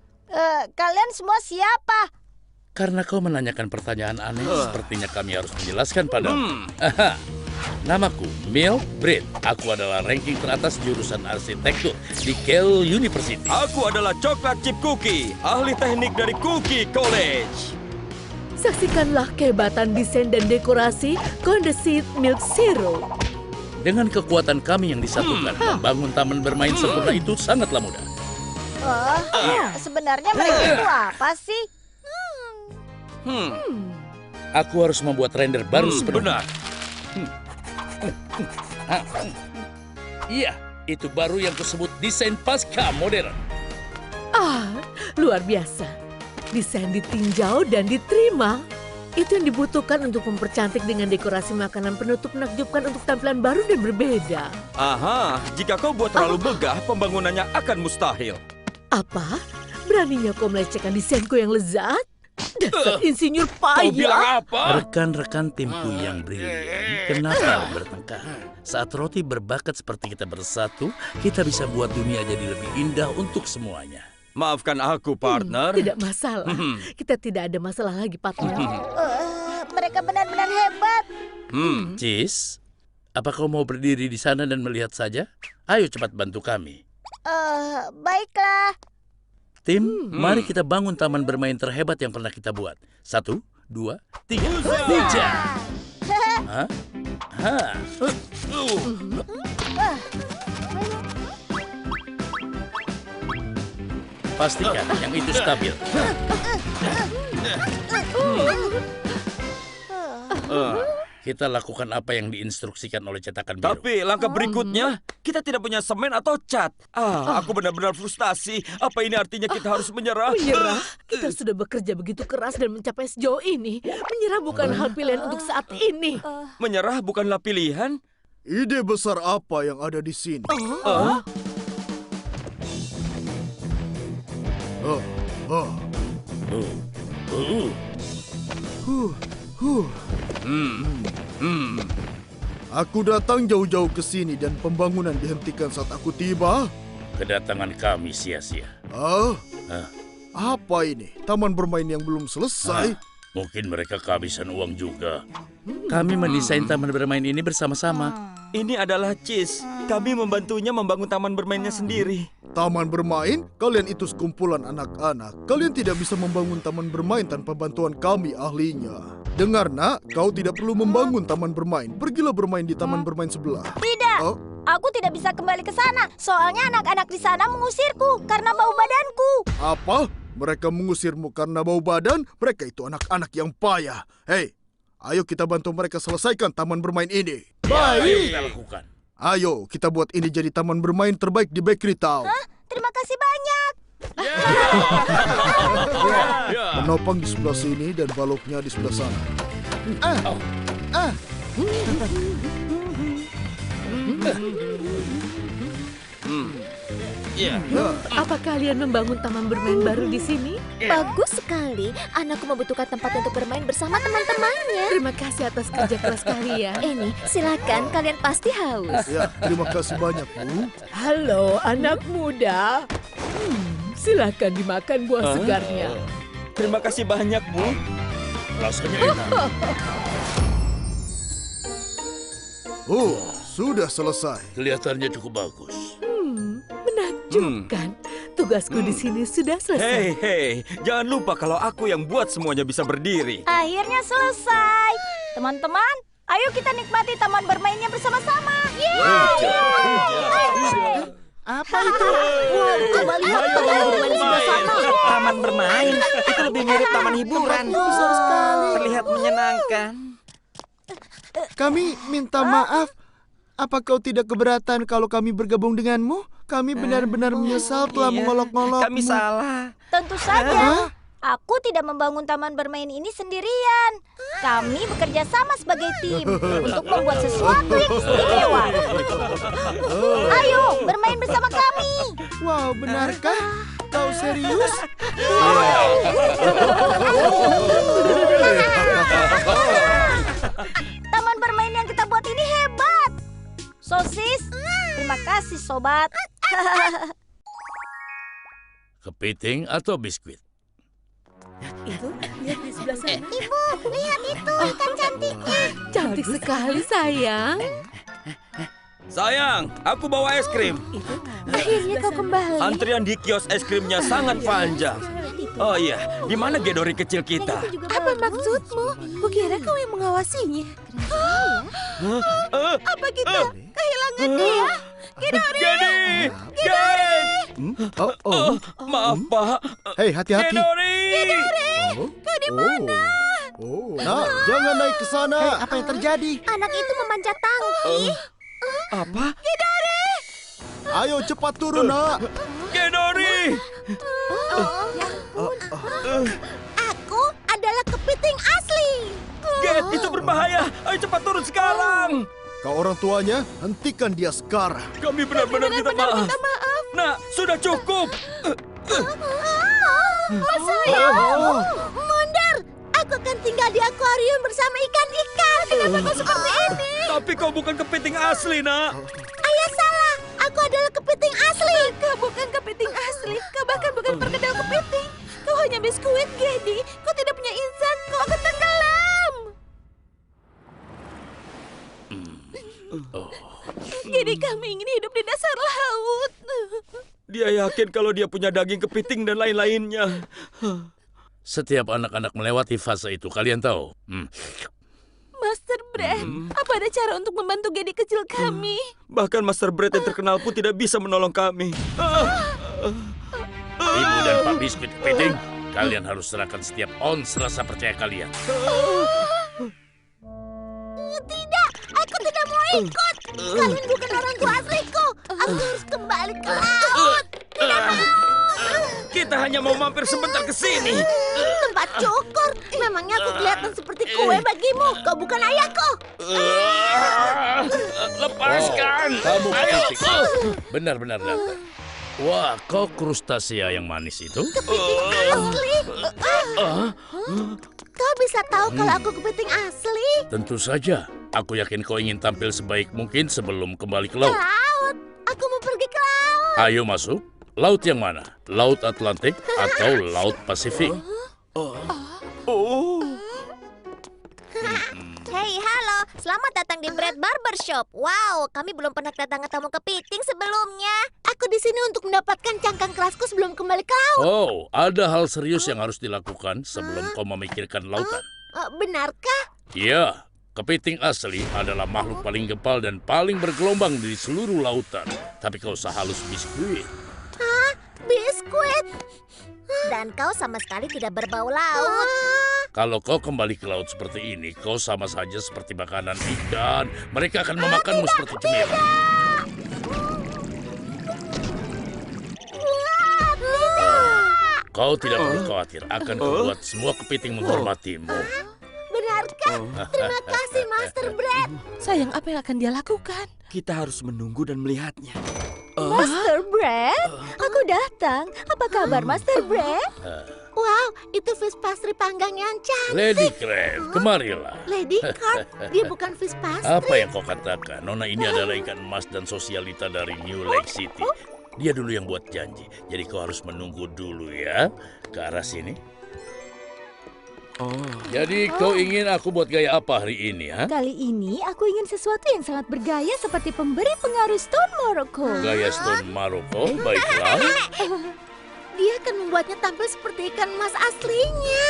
Kalian semua siapa? Karena kau menanyakan pertanyaan aneh, sepertinya kami harus menjelaskan padamu. Namaku Mil Britt. Aku adalah ranking teratas jurusan arsitektur di Keele University. Aku adalah Coklat Chip Cookie, ahli teknik dari Cookie College. Saksikanlah kehebatan desain dan dekorasi Condesit Milk Zero. Dengan kekuatan kami yang disatukan, membangun taman bermain sempurna itu sangatlah mudah. Sebenarnya mereka itu apa sih? Aku harus membuat render baru sepenuhnya. Benar. Iya, itu baru yang kusebut desain pasca modern. Luar biasa. Desain ditinjau dan diterima. Itu yang dibutuhkan untuk mempercantik dengan dekorasi makanan penutup menakjubkan untuk tampilan baru dan berbeda. Aha, jika kau buat terlalu megah, pembangunannya akan mustahil. Apa? Beraninya kau melecehkan desainku yang lezat? Dasar insinyur payah. Kau bilang apa? Rekan-rekan timku yang brilian, kenapa bertengkar? Saat roti berbakat seperti kita bersatu, kita bisa buat dunia jadi lebih indah untuk semuanya. Maafkan aku, partner. Tidak masalah. Kita tidak ada masalah lagi, partner. Mereka benar-benar hebat. Cheese, apa kau mau berdiri di sana dan melihat saja? Ayo cepat bantu kami. Baiklah. Tim, mari kita bangun taman bermain terhebat yang pernah kita buat. 1, 2, 3. Ninja! Pastikan yang itu stabil. Kita lakukan apa yang diinstruksikan oleh cetakan biru. Tapi langkah berikutnya, kita tidak punya semen atau cat. Aku benar-benar frustasi. Apa ini artinya kita harus menyerah? Menyerah? Kita sudah bekerja begitu keras dan mencapai sejauh ini. Menyerah bukan hal pilihan untuk saat ini. Menyerah bukanlah pilihan. Ide besar apa yang ada di sini? Aku datang jauh-jauh ke sini dan pembangunan dihentikan saat aku tiba. Kedatangan kami sia-sia. Apa ini? Taman bermain yang belum selesai? Mungkin mereka kehabisan uang juga. Kami mendesain taman bermain ini bersama-sama. Ini adalah Cheese. Kami membantunya membangun taman bermainnya sendiri. Taman bermain? Kalian itu sekumpulan anak-anak. Kalian tidak bisa membangun taman bermain tanpa bantuan kami ahlinya. Dengar nak, kau tidak perlu membangun taman bermain. Pergilah bermain di taman bermain sebelah. Tidak, aku tidak bisa kembali ke sana. Soalnya anak-anak di sana mengusirku karena bau badanku. Apa? Mereka mengusirmu karena bau badan? Mereka itu anak-anak yang payah. Hei, ayo kita bantu mereka selesaikan taman bermain ini. Ayo kita lakukan. Ayo, kita buat ini jadi taman bermain terbaik di Bakery Town. Terima kasih banyak. Menopang di sebelah sini dan baloknya di sebelah sana. Apa kalian membangun taman bermain baru di sini? Bagus sekali. Anakku membutuhkan tempat untuk bermain bersama teman-temannya. Terima kasih atas kerja keras kalian. Ini, silakan. Kalian pasti haus. Ya, terima kasih banyak, Bu. Halo, anak muda. Silakan dimakan buah segarnya. Terima kasih banyak, Bu. Rasanya enak. Sudah selesai. Kelihatannya cukup bagus. Menakjubkan. Tugasku di sini sudah selesai. Hei, jangan lupa kalau aku yang buat semuanya bisa berdiri. Akhirnya selesai. Teman-teman, ayo kita nikmati taman bermainnya bersama-sama. Apa itu? Coba lihat taman bermain di sebelah sana. Taman bermain itu lebih mirip taman hiburan. Besar sekali. Terlihat menyenangkan. Kami minta maaf. Apa kau tidak keberatan kalau kami bergabung denganmu? Kami benar-benar menyesal telah mengolok-ngolokmu. Kami salah. Tentu saja. Aku tidak membangun taman bermain ini sendirian. Kami bekerja sama sebagai tim untuk membuat sesuatu yang istimewa. Ayo, bermain bersama kami. Wow, benarkah? Kau serius? Taman bermain yang kita buat ini hebat. Sosis, terima kasih sobat. Kepiting atau biskuit? Itu, lihat di sebelah sana. Ibu, lihat itu ikan cantiknya. Cantik sekali, sayang. Sayang, aku bawa es krim. Akhirnya kau kembali. Antrian di kios es krimnya sangat panjang. Oh iya, di mana Gedori kecil kita? Apa maksudmu? Kukira kau yang mengawasinya. Apa kita kehilangan dia? Gedori! Maaf, Pak. Hei, hati-hati. Gedori! Kau di mana? Nah, jangan naik ke sana. Hei, apa yang terjadi? Anak itu memanjat tangki. Apa? Ayo cepat turun, nak. Gedori! Aku adalah kepiting asli. Ged, itu berbahaya. Ayo cepat turun sekarang. Kau orang tuanya, hentikan dia sekarang. Kami benar-benar minta maaf. Nah, sudah cukup. Mundur. Aku akan tinggal di akuarium bersama ikan-ikan. Kenapa kau seperti ini? Tapi kau bukan kepiting asli, nak. Ayah salah. Aku adalah kepiting asli. Kau bukan kepiting asli. Kau bahkan bukan perkedel kepiting. Kau hanya biskuit, Gedi. Kau tidak punya insan. Kau akan tenggelam. Jadi kami ingin hidup di dasar laut. Dia yakin kalau dia punya daging kepiting dan lain-lainnya. Setiap anak-anak melewati fase itu, kalian tahu. Master Brand, apa ada cara untuk membantu Gedi kecil kami? Bahkan Master Brett yang terkenal pun tidak bisa menolong kami. Ibu dan Pak Biskuit Kepiting, kalian harus serahkan setiap ons rasa percaya kalian. Tidak, aku tidak mau ikut. Kalian bukan orang tua asliku. Aku harus kembali ke laut. Tidak mau. Kita hanya mau mampir sebentar ke sini. Tempat cukur. Memangnya aku kelihatan seperti kue bagimu. Kau bukan ayahku. Lepaskan. Kamu kepiting. Benar-benar datang. Wah, kau krustasea yang manis itu? Kepiting asli. Kau bisa tahu kalau aku kepiting asli? Tentu saja. Aku yakin kau ingin tampil sebaik mungkin sebelum kembali ke Ke laut. laut. Aku mau pergi ke laut. Ayo masuk. Laut yang mana? Laut Atlantik atau Laut Pasifik? Hei, halo. Selamat datang di Bread Barbershop. Wow, kami belum pernah kedatangan tamu kepiting sebelumnya. Aku di sini untuk mendapatkan cangkang kerasku sebelum kembali ke laut. Oh, ada hal serius yang harus dilakukan sebelum kau memikirkan lautan. Benarkah? Ya, kepiting asli adalah makhluk paling gempal dan paling bergelombang di seluruh lautan. Tapi kau sehalus biskuit. Hah? Biskuit? Dan kau sama sekali tidak berbau laut. Kalau kau kembali ke laut seperti ini, kau sama saja seperti makanan ikan. Mereka akan memakanmu seperti cemilan. Kau tidak perlu khawatir, akan kubuat semua kepiting menghormatimu. Benarkah? Terima kasih, Master Bread. Sayang, apa yang akan dia lakukan? Kita harus menunggu dan melihatnya. Master Bread, aku datang. Apa kabar, Master Bread? Wow, itu fish pastry panggang yang cantik. Lady Crab, kemarilah. Lady Card, dia bukan fish pastry. Apa yang kau katakan? Nona ini adalah ikan emas dan sosialita dari New Lake City. Dia dulu yang buat janji, jadi kau harus menunggu dulu ya. Ke arah sini. Jadi kau ingin aku buat gaya apa hari ini, ha? Kali ini aku ingin sesuatu yang sangat bergaya seperti pemberi pengaruh Stone Morocco. Gaya Stone Maroko, baiklah. Dia akan membuatnya tampil seperti ikan emas aslinya.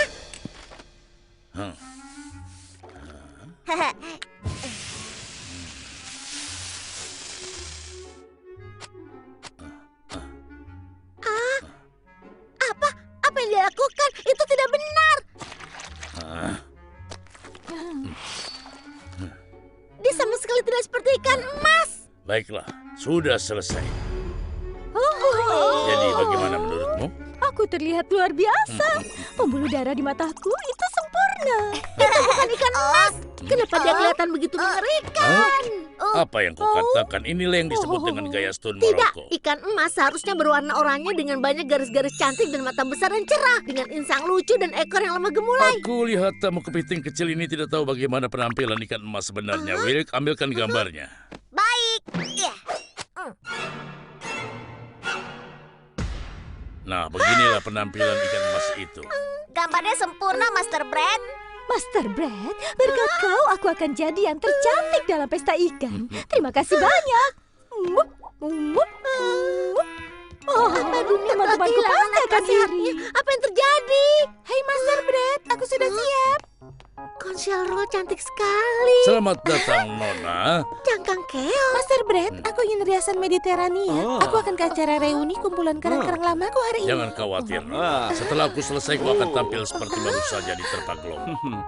Apa yang dia lakukan? Itu tidak benar. Dia sama sekali tidak seperti ikan emas. Baiklah, sudah selesai. Jadi bagaimana menurutmu? Aku terlihat luar biasa. Pembuluh darah di mataku itu sempurna. Itu bukan ikan emas. Kenapa dia kelihatan begitu mengerikan? Apa yang kau katakan? Inilah yang disebut dengan gaya Stone Tidak, Morocco. ikan emas seharusnya berwarna oranye dengan banyak garis-garis cantik dan mata besar dan cerah. Dengan insang lucu dan ekor yang lemah gemulai. Aku lihat tamu kepiting kecil ini tidak tahu bagaimana penampilan ikan emas sebenarnya. Wilk, ambilkan gambarnya. Baik. Ya. Nah, beginilah penampilan ikan emas itu. Gambarnya sempurna, Master Bread. Master Bread, berkat kau aku akan jadi yang tercantik dalam pesta ikan. Terima kasih banyak. Teman-temanku pasti akan iri. Apa yang terjadi? Hei Master Bread, aku sudah siap. Conchal cantik sekali. Selamat datang, Nona. Cangkang keong. Master Bread, aku ingin riasan Mediterania. Aku akan ke acara reuni kumpulan karang-karang lamaku hari ini. Jangan khawatir, Nona. Setelah aku selesai, aku akan tampil seperti baru saja diterpa gelombang.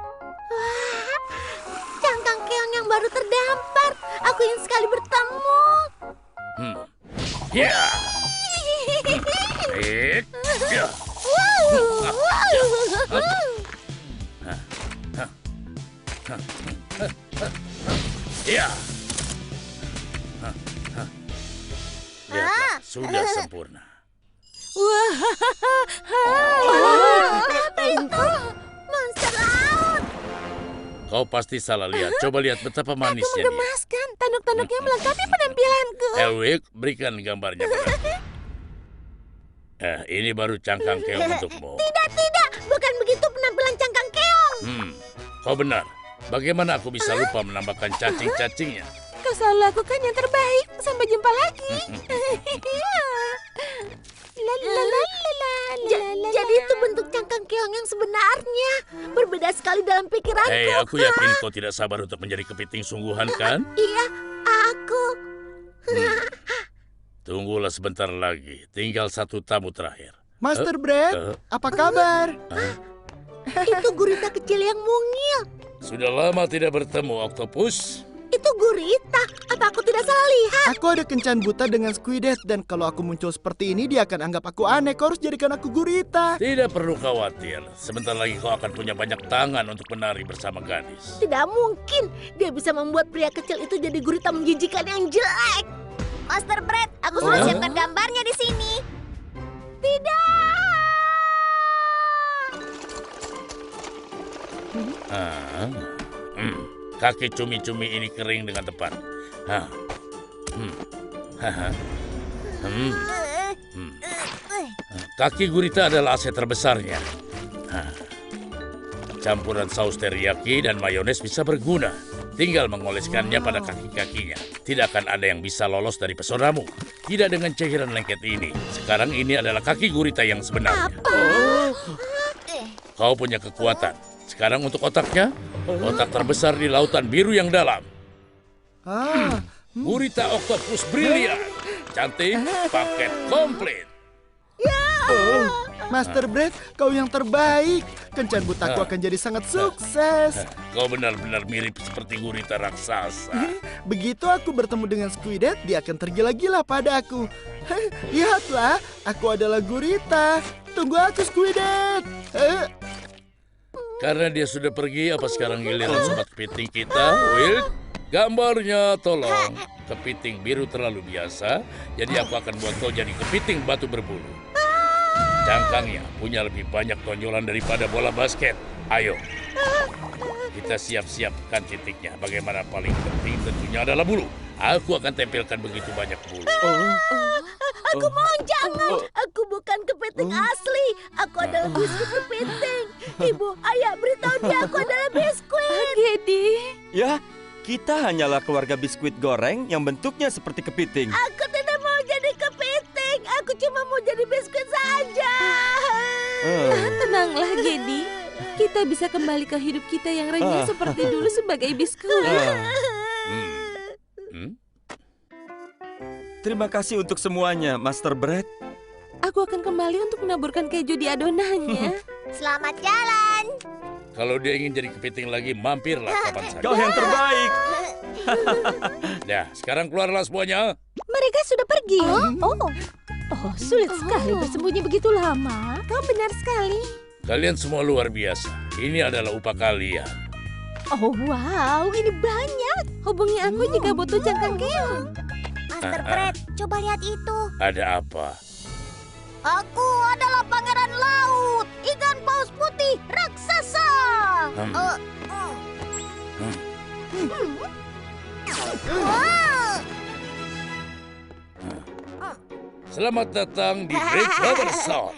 Cangkang keong yang baru terdampar. Aku ingin sekali bertemu. Ya. Baik. Ya. Ya. Lihatlah, sudah sempurna. Apa itu? Monster laut. Kau pasti salah lihat. Coba lihat betapa manisnya dia. Gemaskan, tanduk-tanduknya melengkapi penampilanku. Elwick, berikan gambarnya padaku. Ini baru cangkang keong untukmu. Tidak. Bukan begitu penampilan cangkang keong. Kau benar. Bagaimana aku bisa lupa menambahkan cacing-cacingnya? Kau selalu lakukan yang terbaik. Sampai jumpa lagi. Jadi itu bentuk cangkang keong yang sebenarnya. Berbeda sekali dalam pikiranku. Hei, aku yakin kau tidak sabar untuk menjadi kepiting sungguhan, kan? Iya, aku. Tunggulah sebentar lagi. Tinggal satu tamu terakhir. Master Brett, apa kabar? Itu gurita kecil yang mungil. Sudah lama tidak bertemu, Octopus. Itu gurita. Apa aku tidak salah lihat? Aku ada kencan buta dengan Squidhead dan kalau aku muncul seperti ini dia akan anggap aku aneh. Kau harus jadikan aku gurita. Tidak perlu khawatir. Sebentar lagi kau akan punya banyak tangan untuk menari bersama gadis. Tidak mungkin. Dia bisa membuat pria kecil itu jadi gurita menjijikan yang jelek. Master Brett, aku sudah siapkan gambarnya di sini. Kaki cumi-cumi ini kering dengan tepat. Kaki gurita adalah aset terbesarnya. Campuran saus teriyaki dan mayones bisa berguna. Tinggal mengoleskannya pada kaki-kakinya. Tidak akan ada yang bisa lolos dari pesonamu. Tidak dengan cairan lengket ini. Sekarang ini adalah kaki gurita yang sebenarnya. Kau punya kekuatan. Sekarang untuk otaknya, otak terbesar di lautan biru yang dalam. Gurita Octopus brilian. Cantik, paket komplit. Master Brett, kau yang terbaik. Kencan butaku akan jadi sangat sukses. Kau benar-benar mirip seperti gurita raksasa. Begitu aku bertemu dengan Squidhead, dia akan tergila-gila pada aku. Lihatlah, aku adalah gurita. Tunggu aku, Squidhead. Karena dia sudah pergi, apa sekarang giliran sobat kepiting kita, Will? Gambarnya tolong. Kepiting biru terlalu biasa, jadi aku akan buat kau jadi kepiting batu berbulu. Cangkangnya punya lebih banyak tonjolan daripada bola basket. Ayo, kita siap-siapkan titiknya. Bagaimana paling penting tentunya adalah bulu. Aku akan tempelkan begitu banyak bulu. Aku mohon jangan. Aku bukan kepiting asli. Aku adalah biskuit kepiting. Ibu, ayah, beritahu dia aku adalah biskuit. Gedi. Ya, kita hanyalah keluarga biskuit goreng yang bentuknya seperti kepiting. Aku tidak mau jadi kepiting. Aku cuma mau jadi biskuit saja. Tenanglah, Gedi. Kita bisa kembali ke hidup kita yang renyah seperti dulu sebagai biskuit. Terima kasih untuk semuanya, Master Brett. Aku akan kembali untuk menaburkan keju di adonannya. Selamat jalan. Kalau dia ingin jadi kepiting lagi, mampirlah kapan saja. Kau yang terbaik. Nah, sekarang keluarlah semuanya. Mereka sudah pergi. Oh, sulit sekali bersembunyi begitu lama. Kau benar sekali. Kalian semua luar biasa. Ini adalah upah kalian. Oh, wow, ini banyak. Hubungi aku jika butuh cangkang keong. Master Brett, coba lihat itu. Ada apa? Aku adalah pangeran laut, ikan paus putih raksasa. Selamat datang di Great Rubber Sound.